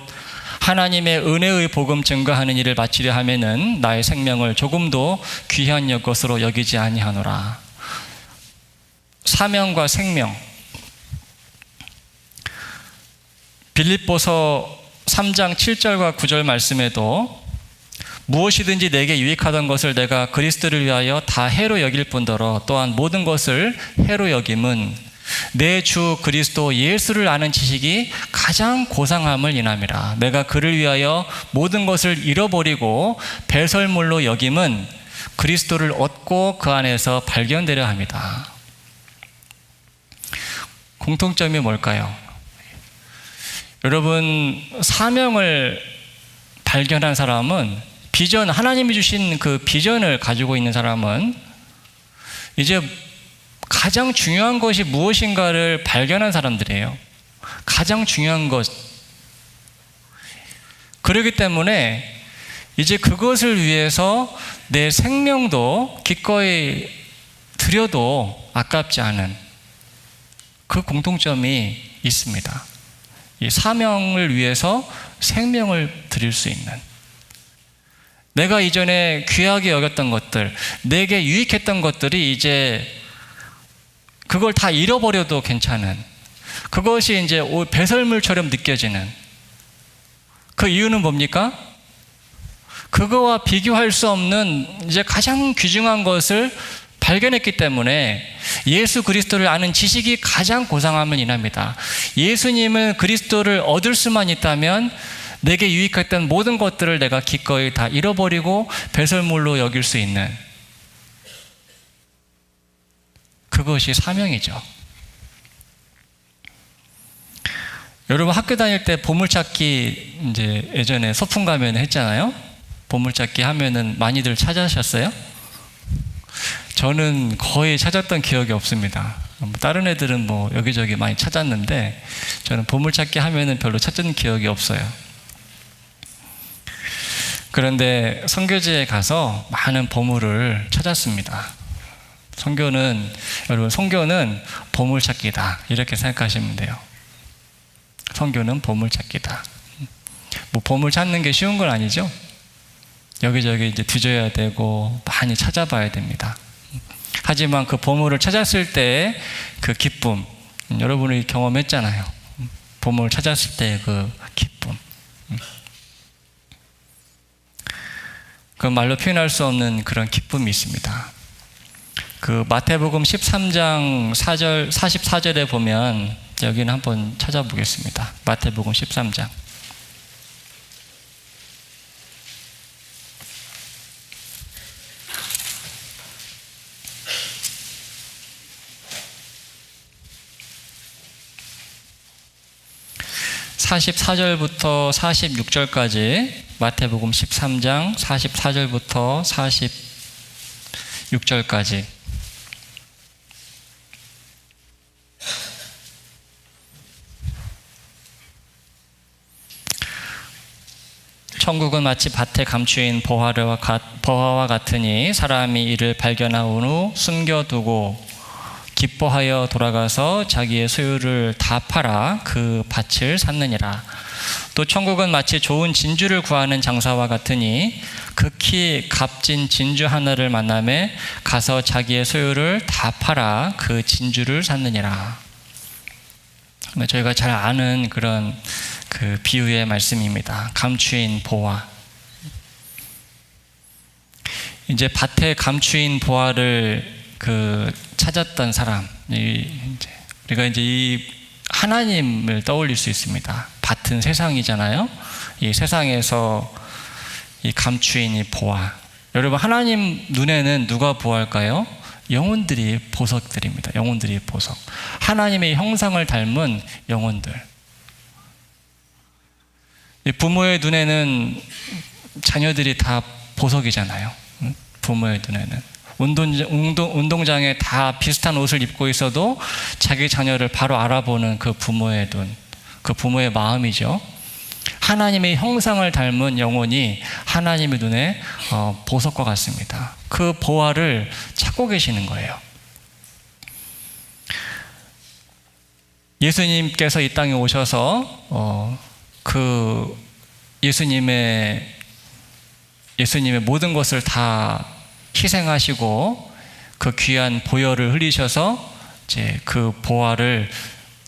하나님의 은혜의 복음 증거하는 일을 마치려 하면은 나의 생명을 조금도 귀한 것으로 여기지 아니하노라. 사명과 생명. 빌립보서 3장 7절과 9절 말씀에도 무엇이든지 내게 유익하던 것을 내가 그리스도를 위하여 다 해로 여길 뿐더러 또한 모든 것을 해로 여김은 내 주 그리스도 예수를 아는 지식이 가장 고상함을 인함이라. 내가 그를 위하여 모든 것을 잃어버리고 배설물로 여김은 그리스도를 얻고 그 안에서 발견되려 합니다. 공통점이 뭘까요? 여러분, 사명을 발견한 사람은, 비전, 하나님이 주신 그 비전을 가지고 있는 사람은 이제 가장 중요한 것이 무엇인가를 발견한 사람들이에요. 가장 중요한 것. 그렇기 때문에 이제 그것을 위해서 내 생명도 기꺼이 드려도 아깝지 않은 그 공통점이 있습니다. 이 사명을 위해서 생명을 드릴 수 있는, 내가 이전에 귀하게 여겼던 것들, 내게 유익했던 것들이 이제 그걸 다 잃어버려도 괜찮은, 그것이 이제 배설물처럼 느껴지는 그 이유는 뭡니까? 그거와 비교할 수 없는 이제 가장 귀중한 것을 발견했기 때문에 예수 그리스도를 아는 지식이 가장 고상함을 인합니다. 예수님은 그리스도를 얻을 수만 있다면 내게 유익했던 모든 것들을 내가 기꺼이 다 잃어버리고 배설물로 여길 수 있는, 그것이 사명이죠. 여러분, 학교 다닐 때 보물찾기 이제 예전에 소풍 가면 했잖아요. 보물찾기 하면은 많이들 찾으셨어요? 저는 거의 찾았던 기억이 없습니다. 다른 애들은 뭐 여기저기 많이 찾았는데 저는 보물찾기 하면은 별로 찾은 기억이 없어요. 그런데 선교지에 가서 많은 보물을 찾았습니다. 여러분, 선교는 보물찾기다, 이렇게 생각하시면 돼요. 선교는 보물찾기다. 뭐 보물 찾는 게 쉬운 건 아니죠. 여기저기 이제 뒤져야 되고 많이 찾아봐야 됩니다. 하지만 그 보물을 찾았을 때 그 기쁨, 여러분이 경험했잖아요. 보물을 찾았을 때 그 기쁨, 그 말로 표현할 수 없는 그런 기쁨이 있습니다. 그 마태복음 13장 44절에 보면, 여기는 한번 찾아보겠습니다. 마태복음 13장. (44절부터) (46절까지) 마태복음 13장 (44절부터) (46절까지) 천국은 마치 밭에 감추인 보화와 같으니 사람이 이를 발견한 후 숨겨두고 기뻐하여 돌아가서 자기의 소유를 다 팔아 그 밭을 샀느니라. 또 천국은 마치 좋은 진주를 구하는 장사와 같으니 극히 값진 진주 하나를 만나매 가서 자기의 소유를 다 팔아 그 진주를 샀느니라. 저희가 잘 아는 그런 그 비유의 말씀입니다. 감추인 보화. 이제 밭에 감추인 보화를 찾았던 사람, 우리가 이제 이 하나님을 떠올릴 수 있습니다. 밭은 세상이잖아요. 이 세상에서 이 감추인 이 보화. 여러분, 하나님 눈에는 누가 보화일까요? 영혼들이 보석들입니다. 영혼들이 보석. 하나님의 형상을 닮은 영혼들. 부모의 눈에는 자녀들이 다 보석이잖아요. 부모의 눈에는. 운동장에 다 비슷한 옷을 입고 있어도 자기 자녀를 바로 알아보는 그 부모의 눈, 그 부모의 마음이죠. 하나님의 형상을 닮은 영혼이 하나님의 눈에 보석과 같습니다. 그 보화를 찾고 계시는 거예요. 예수님께서 이 땅에 오셔서 그 예수님의 모든 것을 다 희생하시고 그 귀한 보혈을 흘리셔서 이제 그 보화를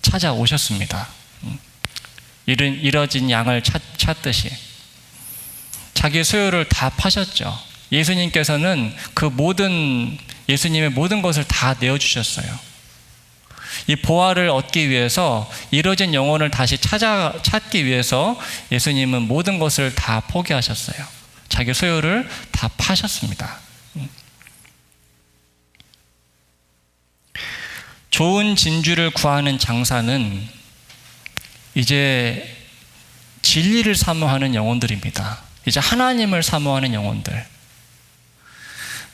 찾아오셨습니다. 잃어진 양을 찾듯이 자기 소유를 다 파셨죠. 예수님께서는 예수님의 모든 것을 다 내어주셨어요. 이 보화를 얻기 위해서, 잃어진 영혼을 다시 찾기 위해서 예수님은 모든 것을 다 포기하셨어요. 자기 소유를 다 파셨습니다. 좋은 진주를 구하는 장사는 이제 진리를 사모하는 영혼들입니다. 이제 하나님을 사모하는 영혼들.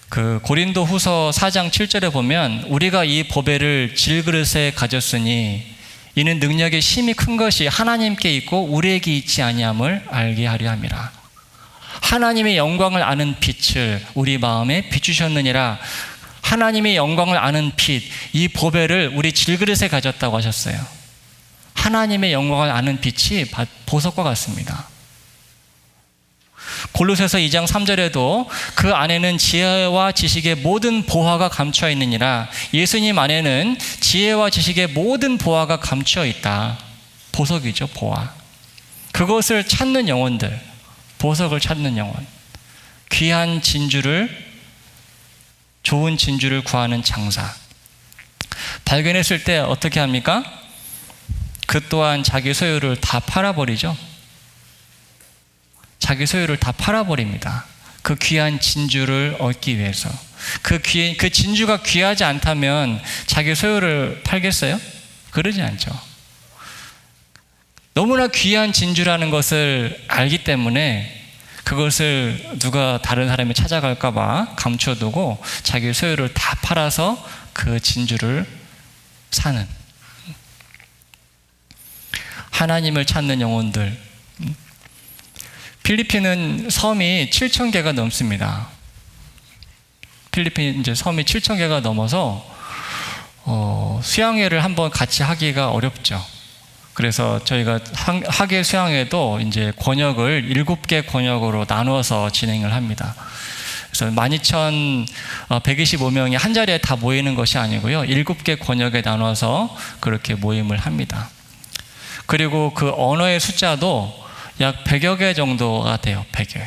그 고린도 후서 4장 7절에 보면 우리가 이 보배를 질그릇에 가졌으니 이는 능력의 힘이 큰 것이 하나님께 있고 우리에게 있지 아니함을 알게 하려 함이라. 하나님의 영광을 아는 빛을 우리 마음에 비추셨느니라. 하나님의 영광을 아는 빛, 이 보배를 우리 질그릇에 가졌다고 하셨어요. 하나님의 영광을 아는 빛이 보석과 같습니다. 골로새서 2장 3절에도 그 안에는 지혜와 지식의 모든 보화가 감추어 있느니라. 예수님 안에는 지혜와 지식의 모든 보화가 감추어 있다. 보석이죠, 보화. 그것을 찾는 영혼들, 보석을 찾는 영혼. 귀한 진주를, 좋은 진주를 구하는 장사. 발견했을 때 어떻게 합니까? 그 또한 자기 소유를 다 팔아버리죠. 자기 소유를 다 팔아버립니다. 그 귀한 진주를 얻기 위해서. 그 진주가 귀하지 않다면 자기 소유를 팔겠어요? 그러지 않죠. 너무나 귀한 진주라는 것을 알기 때문에 그것을 누가 다른 사람이 찾아갈까봐 감춰두고 자기 소유를 다 팔아서 그 진주를 사는, 하나님을 찾는 영혼들. 필리핀은 섬이 7,000개가 넘습니다. 필리핀 이제 섬이 7,000개가 넘어서 수양회를 한번 같이 하기가 어렵죠. 그래서 저희가 학예 수양회도 이제 권역을 7개 권역으로 나누어서 진행을 합니다. 그래서 12,125명이 한 자리에 다 모이는 것이 아니고요. 7개 권역에 나눠서 그렇게 모임을 합니다. 그리고 그 언어의 숫자도 약 100여 개 정도가 돼요. 100여.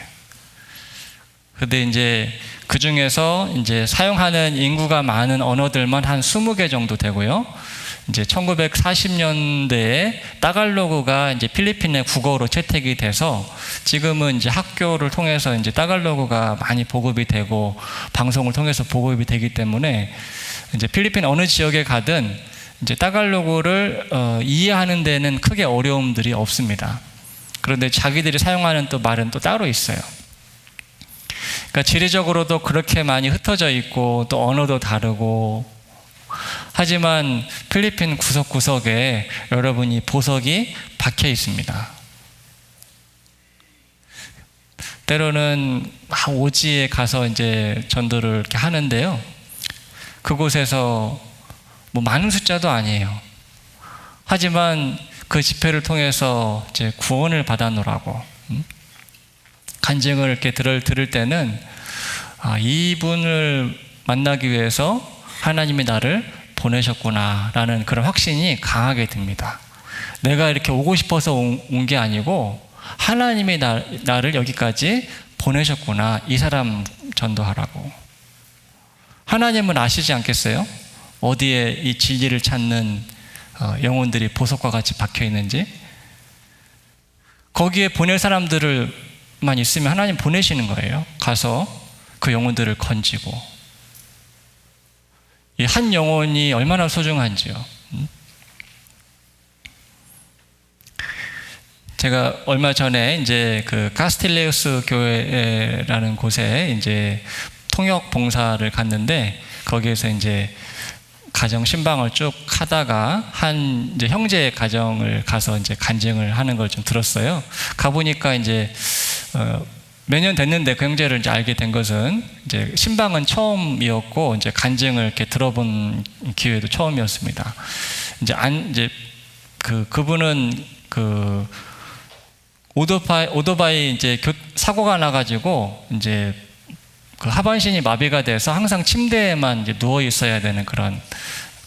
근데 이제 그 중에서 이제 사용하는 인구가 많은 언어들만 한 20개 정도 되고요. 이제 1940년대에 따갈로그가 이제 필리핀의 국어로 채택이 돼서 지금은 이제 학교를 통해서 이제 따갈로그가 많이 보급이 되고 방송을 통해서 보급이 되기 때문에 이제 필리핀 어느 지역에 가든 이제 따갈로그를 이해하는 데는 크게 어려움들이 없습니다. 그런데 자기들이 사용하는 또 말은 또 따로 있어요. 그러니까 지리적으로도 그렇게 많이 흩어져 있고 또 언어도 다르고, 하지만 필리핀 구석구석에 여러분이 보석이 박혀 있습니다. 때로는 오지에 가서 이제 전도를 이렇게 하는데요. 그곳에서 뭐 많은 숫자도 아니에요. 하지만 그 집회를 통해서 이제 구원을 받아노라고 간증을 이렇게 들을 때는 이분을 만나기 위해서 하나님이 나를 보내셨구나라는 그런 확신이 강하게 듭니다. 내가 이렇게 오고 싶어서 온 게 아니고 하나님이 나를 여기까지 보내셨구나. 이 사람 전도하라고. 하나님은 아시지 않겠어요? 어디에 이 진리를 찾는 영혼들이 보석과 같이 박혀 있는지. 거기에 보낼 사람들만 있으면 하나님 보내시는 거예요. 가서 그 영혼들을 건지고. 이 한 영혼이 얼마나 소중한지요. 제가 얼마 전에 이제 그 카스틸레우스 교회라는 곳에 이제 통역 봉사를 갔는데, 거기에서 이제 가정 신방을 쭉 하다가 한 이제 형제 가정을 가서 이제 간증을 하는 걸 좀 들었어요. 가보니까 이제 몇 년 됐는데 그 형제를 이제 알게 된 것은 이제 신방은 처음이었고 이제 간증을 이렇게 들어본 기회도 처음이었습니다. 이제 그분은 그 오토바이 이제 사고가 나가지고 이제 그 하반신이 마비가 돼서 항상 침대에만 이제 누워 있어야 되는 그런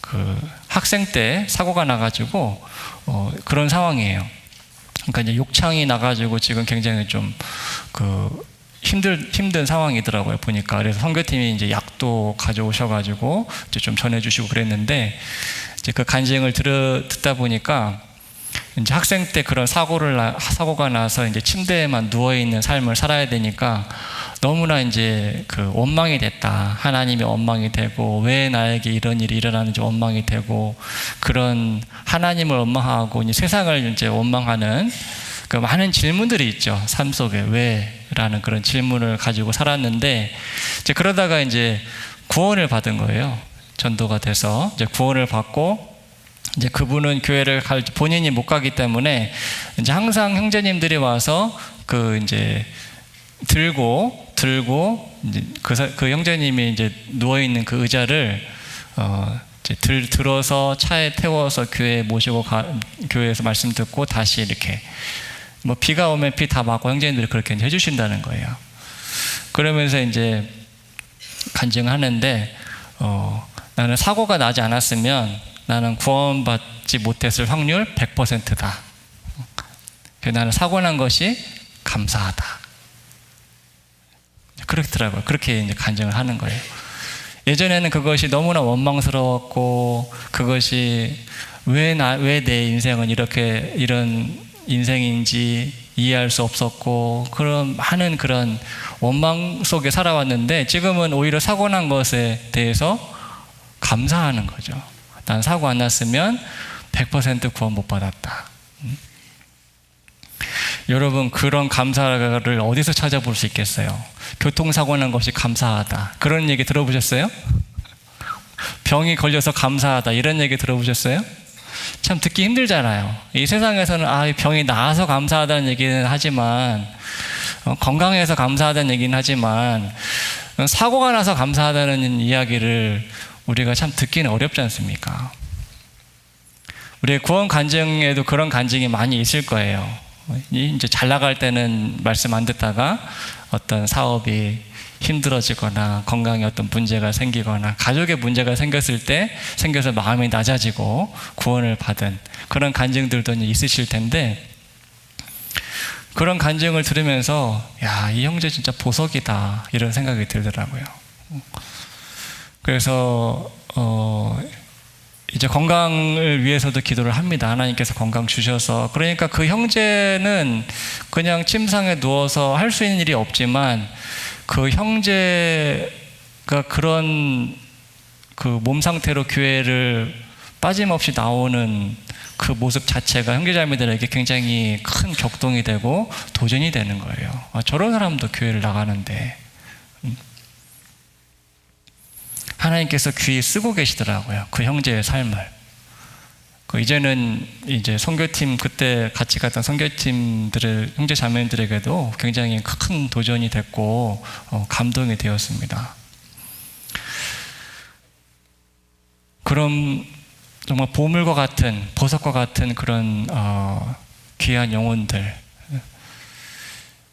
그 학생 때 사고가 나가지고 그런 상황이에요. 그러니까 이제 욕창이 나가지고 지금 굉장히 좀 그 힘든 상황이더라고요, 보니까. 그래서 선교팀이 이제 약도 가져오셔가지고 이제 좀 전해주시고 그랬는데, 이제 그 간증을 듣다 보니까 이제 학생 때 그런 사고가 나서 이제 침대에만 누워 있는 삶을 살아야 되니까 너무나 이제 그 원망이 됐다. 하나님이 원망이 되고 왜 나에게 이런 일이 일어나는지 원망이 되고, 그런 하나님을 원망하고 이제 세상을 이제 원망하는 그 많은 질문들이 있죠. 삶 속에 왜라는 그런 질문을 가지고 살았는데, 이제 그러다가 이제 구원을 받은 거예요. 전도가 돼서 이제 구원을 받고, 이제 그분은 교회를 본인이 못 가기 때문에 이제 항상 형제님들이 와서 그 이제 들고 이제 그 형제님이 이제 누워 있는 그 의자를 이제 들어서 차에 태워서 교회에 모시고 교회에서 말씀 듣고 다시 이렇게 뭐 비가 오면 비 다 맞고 형제님들이 그렇게 이제 해주신다는 거예요. 그러면서 이제 간증하는데 나는 사고가 나지 않았으면 나는 구원받지 못했을 확률 100%다. 나는 사고 난 것이 감사하다. 그렇더라고요. 그렇게 이제 간증을 하는 거예요. 예전에는 그것이 너무나 원망스러웠고, 그것이 왜 내 인생은 이런 인생인지 이해할 수 없었고, 그런 많은 그런 원망 속에 살아왔는데, 지금은 오히려 사고 난 것에 대해서 감사하는 거죠. 난 사고 안 났으면 100% 구원 못 받았다. 여러분, 그런 감사를 어디서 찾아볼 수 있겠어요? 교통사고 난 것이 감사하다, 그런 얘기 들어보셨어요? 병이 걸려서 감사하다, 이런 얘기 들어보셨어요? 참 듣기 힘들잖아요. 이 세상에서는 병이 나아서 감사하다는 얘기는 하지만, 건강해서 감사하다는 얘기는 하지만, 사고가 나서 감사하다는 이야기를 우리가 참 듣기는 어렵지 않습니까? 우리의 구원 간증에도 그런 간증이 많이 있을 거예요. 이제 잘 나갈 때는 말씀 안 듣다가 어떤 사업이 힘들어지거나 건강에 어떤 문제가 생기거나 가족에 문제가 생겨서 마음이 낮아지고 구원을 받은 그런 간증들도 있으실 텐데, 그런 간증을 들으면서 이 형제 진짜 보석이다, 이런 생각이 들더라고요. 그래서 이제 건강을 위해서도 기도를 합니다. 하나님께서 건강 주셔서. 그러니까 그 형제는 그냥 침상에 누워서 할 수 있는 일이 없지만, 그 형제가 그런 그 몸 상태로 교회를 빠짐없이 나오는 그 모습 자체가 형제자매들에게 굉장히 큰 격동이 되고 도전이 되는 거예요. 저런 사람도 교회를 나가는데. 하나님께서 귀히 쓰고 계시더라고요, 그 형제의 삶을. 이제는 이제 선교팀 그때 같이 갔던 선교팀들의 형제 자매들에게도 굉장히 큰 도전이 됐고 감동이 되었습니다. 그럼 정말 보물과 같은 보석과 같은 그런 귀한 영혼들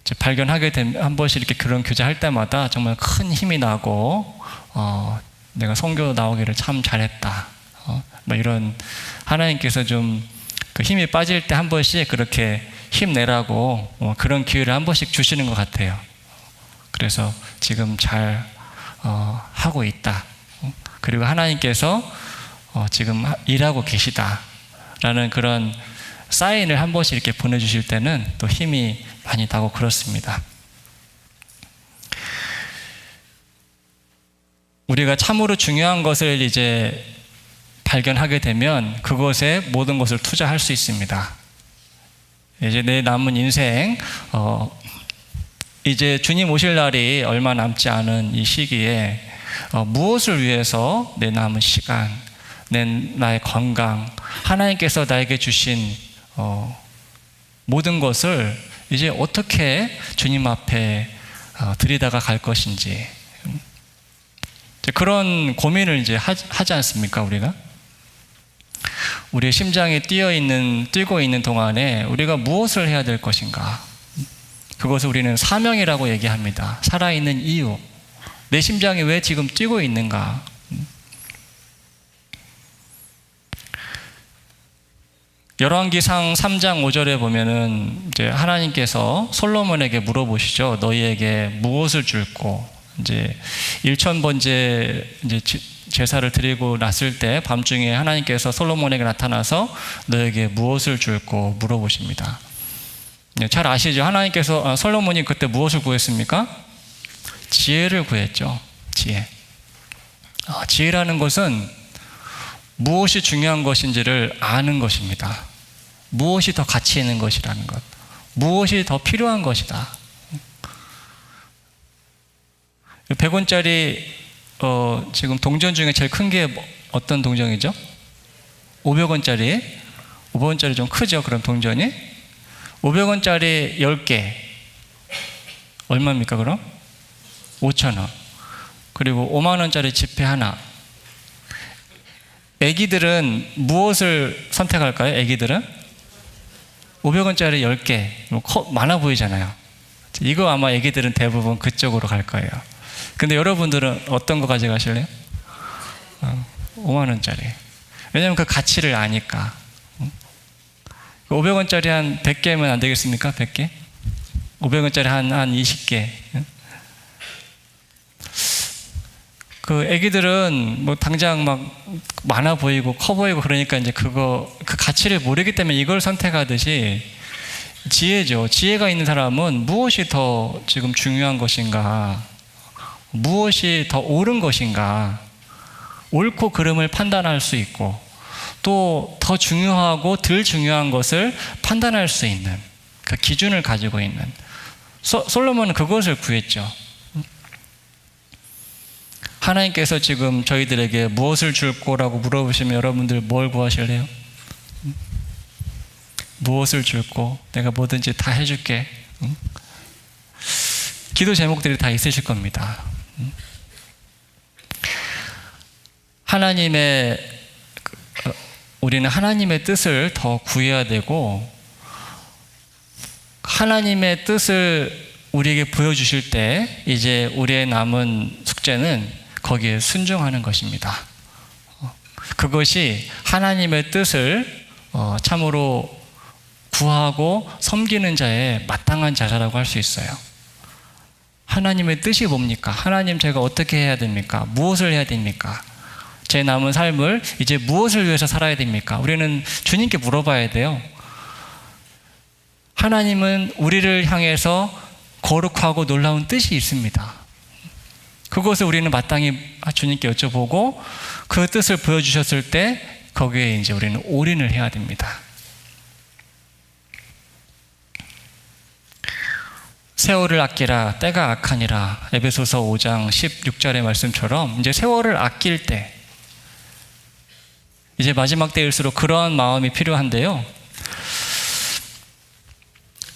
이제 발견하게 되면 한 번씩 이렇게 그런 교제할 때마다 정말 큰 힘이 나고 내가 선교 나오기를 참 잘했다. 뭐 이런 하나님께서 좀 그 힘이 빠질 때 한 번씩 그렇게 힘내라고 그런 기회를 한 번씩 주시는 것 같아요. 그래서 지금 잘 하고 있다. 그리고 하나님께서 지금 일하고 계시다라는 그런 사인을 한 번씩 이렇게 보내주실 때는 또 힘이 많이 나고 그렇습니다. 우리가 참으로 중요한 것을 이제 발견하게 되면 그것에 모든 것을 투자할 수 있습니다. 이제 내 남은 인생, 이제 주님 오실 날이 얼마 남지 않은 이 시기에 무엇을 위해서 내 남은 시간, 나의 건강, 하나님께서 나에게 주신 모든 것을 이제 어떻게 주님 앞에 들이다가 갈 것인지 그런 고민을 이제 하지 않습니까, 우리가? 우리의 심장이 뛰고 있는 동안에 우리가 무엇을 해야 될 것인가? 그것을 우리는 사명이라고 얘기합니다. 살아있는 이유. 내 심장이 왜 지금 뛰고 있는가? 열왕기상 3장 5절에 보면은 이제 하나님께서 솔로몬에게 물어보시죠. 너희에게 무엇을 줄고 이제 1000번째 이제 제사를 드리고 났을 때 밤중에 하나님께서 솔로몬에게 나타나서 너에게 무엇을 줄고 물어보십니다. 잘 아시죠? 하나님께서 솔로몬이 그때 무엇을 구했습니까? 지혜를 구했죠. 지혜. 지혜라는 것은 무엇이 중요한 것인지를 아는 것입니다. 무엇이 더 가치 있는 것이라는 것. 무엇이 더 필요한 것이다. 100원짜리 지금 동전 중에 제일 큰 게 어떤 동전이죠? 500원짜리. 500원짜리 좀 크죠? 그럼 동전이? 500원짜리 10개. 얼마입니까, 그럼? 5,000원. 그리고 5만원짜리 지폐 하나. 애기들은 무엇을 선택할까요? 애기들은? 500원짜리 10개. 많아 보이잖아요. 이거 아마 애기들은 대부분 그쪽으로 갈 거예요. 근데 여러분들은 어떤 거 가져가실래요? 5만원짜리. 왜냐면 그 가치를 아니까. 500원짜리 한 100개면 안 되겠습니까? 100개? 500원짜리 한 20개. 그 애기들은 뭐 당장 막 많아 보이고 커 보이고 그러니까 이제 그 가치를 모르기 때문에 이걸 선택하듯이 지혜죠. 지혜가 있는 사람은 무엇이 더 지금 중요한 것인가? 무엇이 더 옳은 것인가? 옳고 그름을 판단할 수 있고 또 더 중요하고 덜 중요한 것을 판단할 수 있는 그 기준을 가지고 있는 솔로몬은 그것을 구했죠. 하나님께서 지금 저희들에게 무엇을 줄 거라고 물어보시면 여러분들 뭘 구하실래요? 무엇을 줄 거? 내가 뭐든지 다 해줄게. 기도 제목들이 다 있으실 겁니다. 우리는 하나님의 뜻을 더 구해야 되고 하나님의 뜻을 우리에게 보여주실 때 이제 우리의 남은 숙제는 거기에 순종하는 것입니다. 그것이 하나님의 뜻을 참으로 구하고 섬기는 자의 마땅한 자세라고 할 수 있어요. 하나님의 뜻이 뭡니까? 하나님 제가 어떻게 해야 됩니까? 무엇을 해야 됩니까? 제 남은 삶을 이제 무엇을 위해서 살아야 됩니까? 우리는 주님께 물어봐야 돼요. 하나님은 우리를 향해서 거룩하고 놀라운 뜻이 있습니다. 그것을 우리는 마땅히 주님께 여쭤보고 그 뜻을 보여주셨을 때 거기에 이제 우리는 올인을 해야 됩니다. 세월을 아끼라 때가 악하니라. 에베소서 5장 16절의 말씀처럼 이제 세월을 아낄 때 이제 마지막 때일수록 그러한 마음이 필요한데요.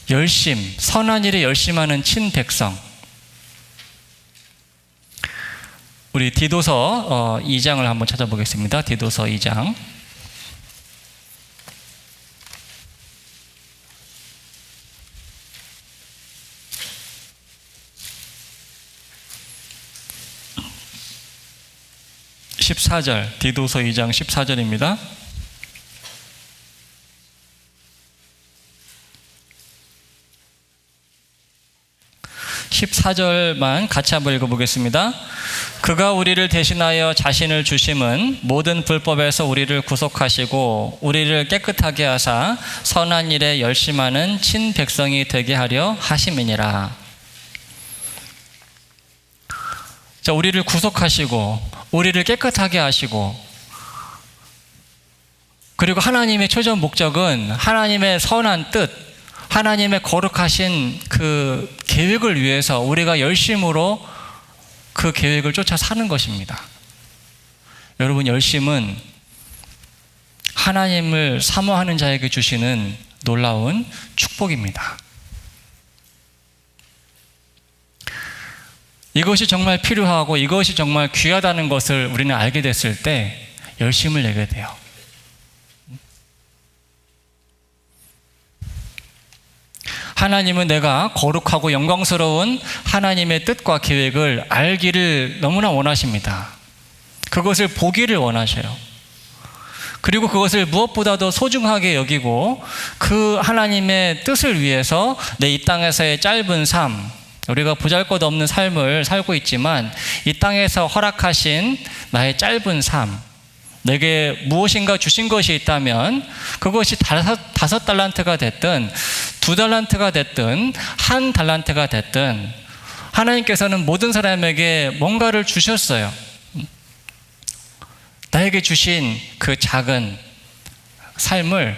열심, 선한 일에 열심하는 친백성. 우리 디도서 2장을 한번 찾아보겠습니다. 디도서 2장. 디도서 2장 14절입니다. (14절만) 같이 한번 읽어보겠습니다. 그가 우리를 대신하여 자신을 주심은 모든 불법에서 우리를 구속하시고 우리를 깨끗하게 하사 선한 일에 열심하는 친백성이 되게 하려 하심이니라. 자, 우리를 구속하시고 우리를 깨끗하게 하시고, 그리고 하나님의 최종 목적은 하나님의 선한 뜻, 하나님의 거룩하신 그 계획을 위해서 우리가 열심으로 그 계획을 쫓아 사는 것입니다. 여러분, 열심은 하나님을 사모하는 자에게 주시는 놀라운 축복입니다. 이것이 정말 필요하고 이것이 정말 귀하다는 것을 우리는 알게 됐을 때 열심을 내게 돼요. 하나님은 내가 거룩하고 영광스러운 하나님의 뜻과 계획을 알기를 너무나 원하십니다. 그것을 보기를 원하셔요. 그리고 그것을 무엇보다도 소중하게 여기고 그 하나님의 뜻을 위해서 내 이 땅에서의 짧은 삶, 우리가 보잘것없는 삶을 살고 있지만 이 땅에서 허락하신 나의 짧은 삶, 내게 무엇인가 주신 것이 있다면 그것이 5달란트가 됐든 2달란트가 됐든 1달란트가 됐든 하나님께서는 모든 사람에게 뭔가를 주셨어요. 나에게 주신 그 작은 삶을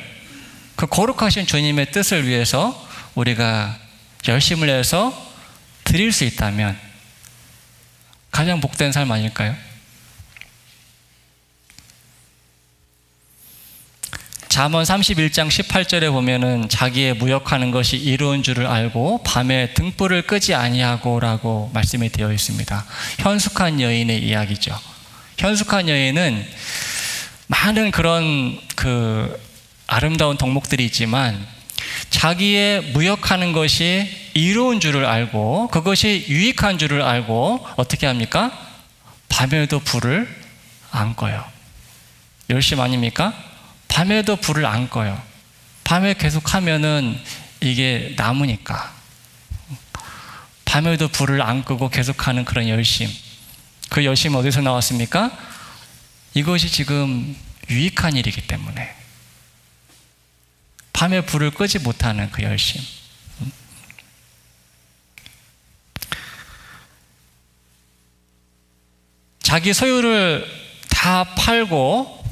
그 거룩하신 주님의 뜻을 위해서 우리가 열심을 내서 드릴 수 있다면 가장 복된 삶 아닐까요? 잠언 31장 18절에 보면은 자기의 무역하는 것이 이로운 줄을 알고 밤에 등불을 끄지 아니하고 라고 말씀이 되어 있습니다. 현숙한 여인의 이야기죠. 현숙한 여인은 많은 그런 그 아름다운 덕목들이 있지만 자기의 무역하는 것이 이로운 줄을 알고 그것이 유익한 줄을 알고 어떻게 합니까? 밤에도 불을 안 꺼요. 열심 아닙니까? 밤에도 불을 안 꺼요. 밤에 계속 하면은 이게 남으니까. 밤에도 불을 안 끄고 계속하는 그런 열심. 그 열심은 어디서 나왔습니까? 이것이 지금 유익한 일이기 때문에. 밤에 불을 끄지 못하는 그 열심. 자기 소유를 다 팔고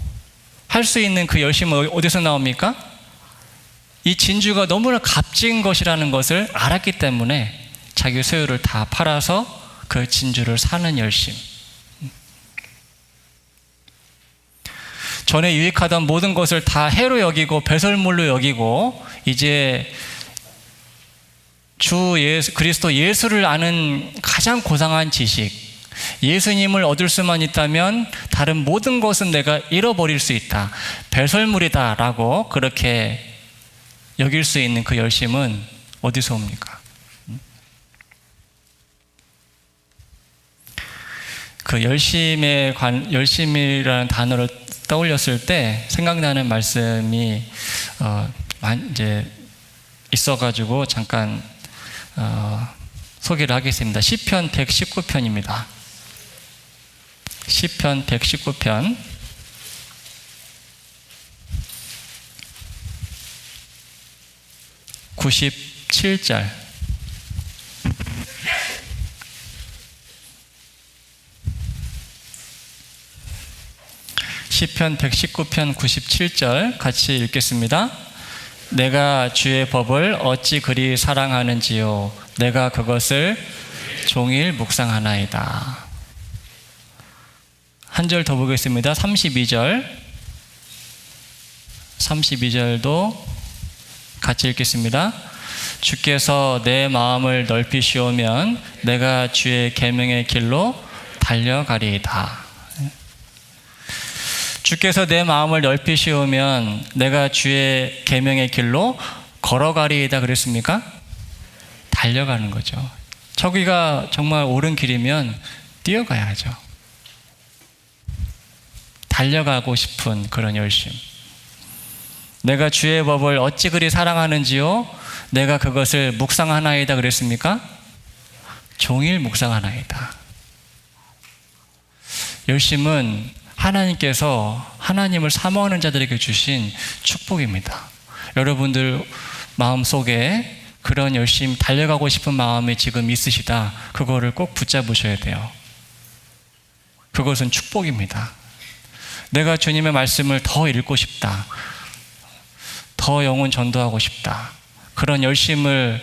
할 수 있는 그 열심은 어디서 나옵니까? 이 진주가 너무나 값진 것이라는 것을 알았기 때문에 자기 소유를 다 팔아서 그 진주를 사는 열심. 전에 유익하던 모든 것을 다 해로 여기고 배설물로 여기고 이제 주 예수, 그리스도 예수를 아는 가장 고상한 지식, 예수님을 얻을 수만 있다면 다른 모든 것은 내가 잃어버릴 수 있다, 배설물이다 라고 그렇게 여길 수 있는 그 열심은 어디서 옵니까? 그 열심이라는 단어를 떠올렸을 때 생각나는 말씀이 이제 있어가지고 잠깐 소개를 하겠습니다. 시편 119편입니다. 시편 119편 97절. 시편 119편 97절 같이 읽겠습니다. 내가 주의 법을 어찌 그리 사랑하는지요. 내가 그것을 종일 묵상하나이다. 한 절 더 보겠습니다. 32절. 32절도 같이 읽겠습니다. 주께서 내 마음을 넓히시오면 내가 주의 계명의 길로 달려가리이다. 주께서 내 마음을 넓히시오면 내가 주의 계명의 길로 걸어가리이다 그랬습니까? 달려가는 거죠. 저기가 정말 옳은 길이면 뛰어가야죠. 달려가고 싶은 그런 열심. 내가 주의 법을 어찌 그리 사랑하는지요? 내가 그것을 묵상하나이다 그랬습니까? 종일 묵상하나이다. 열심은 하나님께서 하나님을 사모하는 자들에게 주신 축복입니다. 여러분들 마음속에 그런 열심 달려가고 싶은 마음이 지금 있으시다. 그거를 꼭 붙잡으셔야 돼요. 그것은 축복입니다. 내가 주님의 말씀을 더 읽고 싶다. 더 영혼 전도하고 싶다. 그런 열심을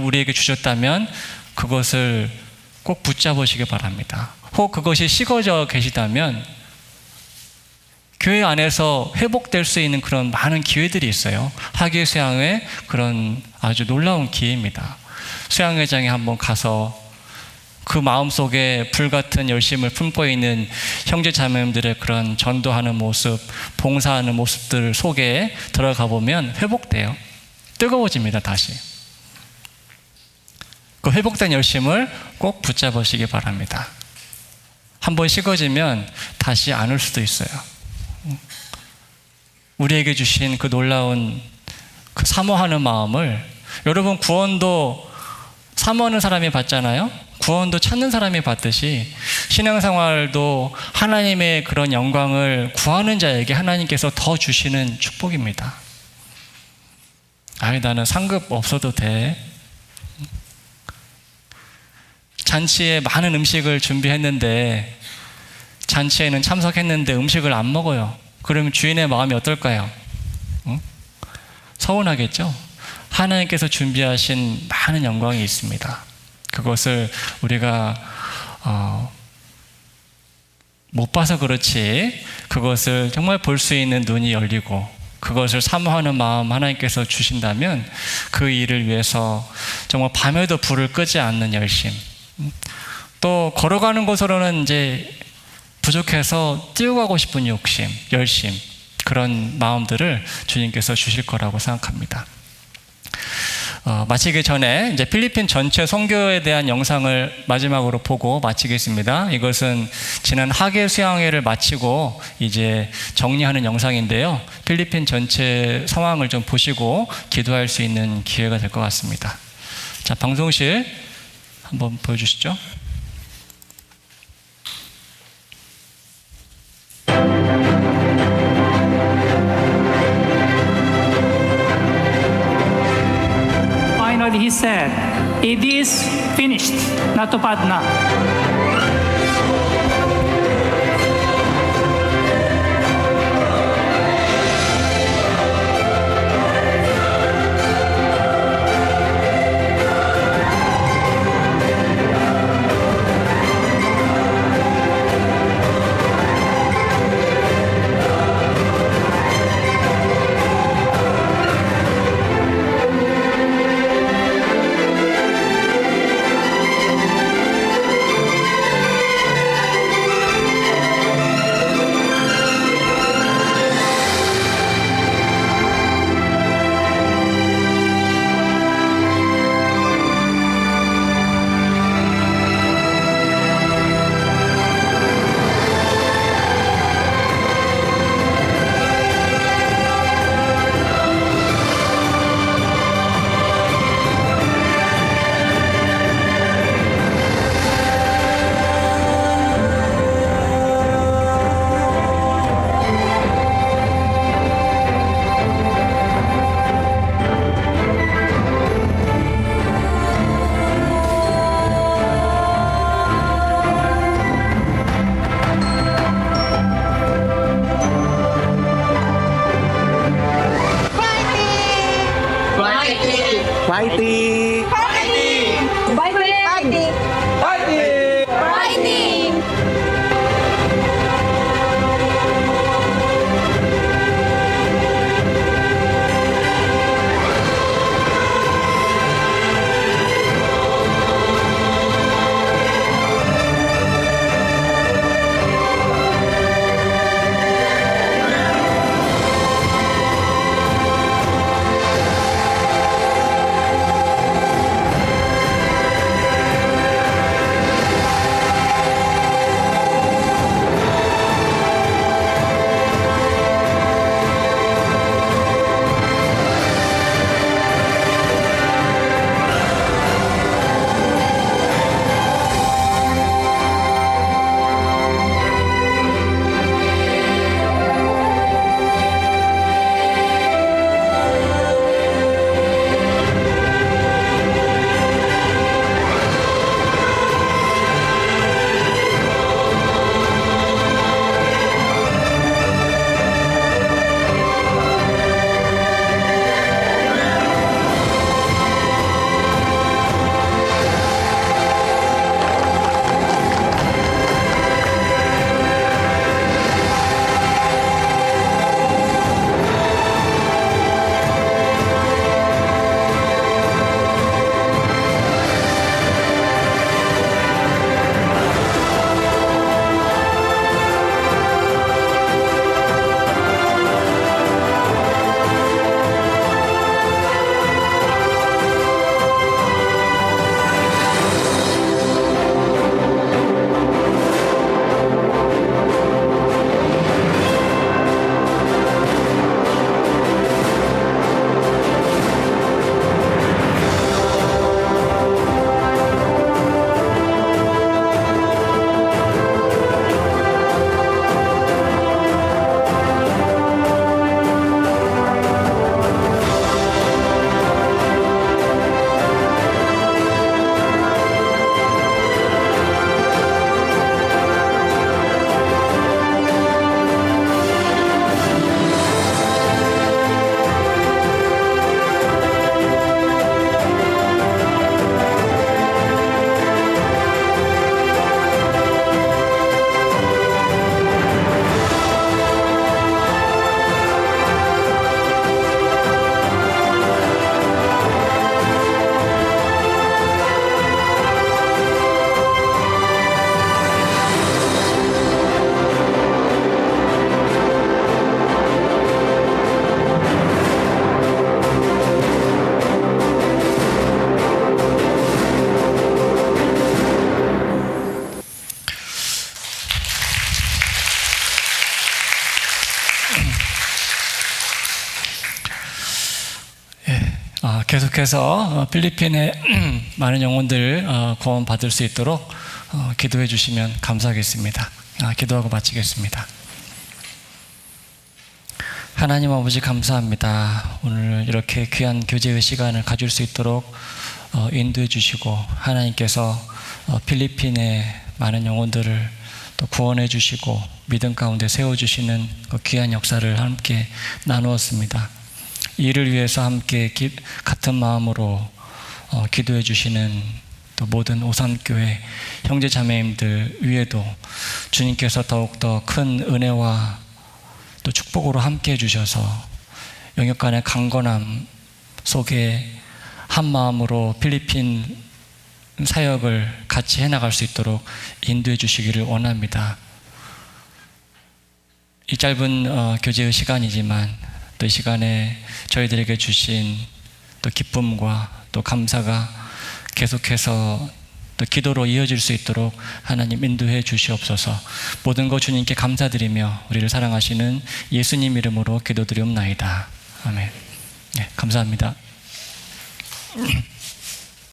우리에게 주셨다면 그것을 꼭 붙잡으시기 바랍니다. 혹 그것이 식어져 계시다면 교회 안에서 회복될 수 있는 그런 많은 기회들이 있어요. 학예 수양회 그런 아주 놀라운 기회입니다. 수양회장에 한번 가서 그 마음속에 불같은 열심을 품고 있는 형제 자매님들의 그런 전도하는 모습, 봉사하는 모습들 속에 들어가 보면 회복돼요. 뜨거워집니다, 다시. 그 회복된 열심을 꼭 붙잡으시기 바랍니다. 한번 식어지면 다시 안 올 수도 있어요. 우리에게 주신 그 놀라운 그 사모하는 마음을, 여러분 구원도 사모하는 사람이 받잖아요. 구원도 찾는 사람이 받듯이 신앙생활도 하나님의 그런 영광을 구하는 자에게 하나님께서 더 주시는 축복입니다. 나는 상급 없어도 돼. 잔치에 많은 음식을 준비했는데 잔치에는 참석했는데 음식을 안 먹어요. 그러면 주인의 마음이 어떨까요? 서운하겠죠? 하나님께서 준비하신 많은 영광이 있습니다. 그것을 우리가 못 봐서 그렇지 그것을 정말 볼 수 있는 눈이 열리고 그것을 사모하는 마음 하나님께서 주신다면 그 일을 위해서 정말 밤에도 불을 끄지 않는 열심, 또 걸어가는 곳으로는 이제 부족해서 뛰어가고 싶은 욕심, 열심, 그런 마음들을 주님께서 주실 거라고 생각합니다. 마치기 전에 이제 필리핀 전체 선교에 대한 영상을 마지막으로 보고 마치겠습니다. 이것은 지난 학예 수양회를 마치고 이제 정리하는 영상인데요. 필리핀 전체 상황을 좀 보시고 기도할 수 있는 기회가 될 것 같습니다. 자, 방송실 한번 보여주시죠. Finally, he said, "It is finished." Natupad na. Fighting! 계속해서 필리핀의 많은 영혼들 구원 받을 수 있도록 기도해 주시면 감사하겠습니다. 기도하고 마치겠습니다. 하나님 아버지 감사합니다. 오늘 이렇게 귀한 교제의 시간을 가질 수 있도록 인도해 주시고 하나님께서 필리핀의 많은 영혼들을 또 구원해 주시고 믿음 가운데 세워주시는 그 귀한 역사를 함께 나누었습니다. 이를 위해서 함께 같은 마음으로 기도해 주시는 또 모든 오삼교회 형제 자매님들 위에도 주님께서 더욱더 큰 은혜와 또 축복으로 함께 해주셔서 영역 간의 강건함 속에 한 마음으로 필리핀 사역을 같이 해나갈 수 있도록 인도해 주시기를 원합니다. 이 짧은 교제의 시간이지만 또 이 시간에 저희들에게 주신 또 기쁨과 또 감사가 계속해서 또 기도로 이어질 수 있도록 하나님 인도해 주시옵소서. 모든 것 주님께 감사드리며 우리를 사랑하시는 예수님 이름으로 기도드리옵나이다. 아멘. 네, 감사합니다.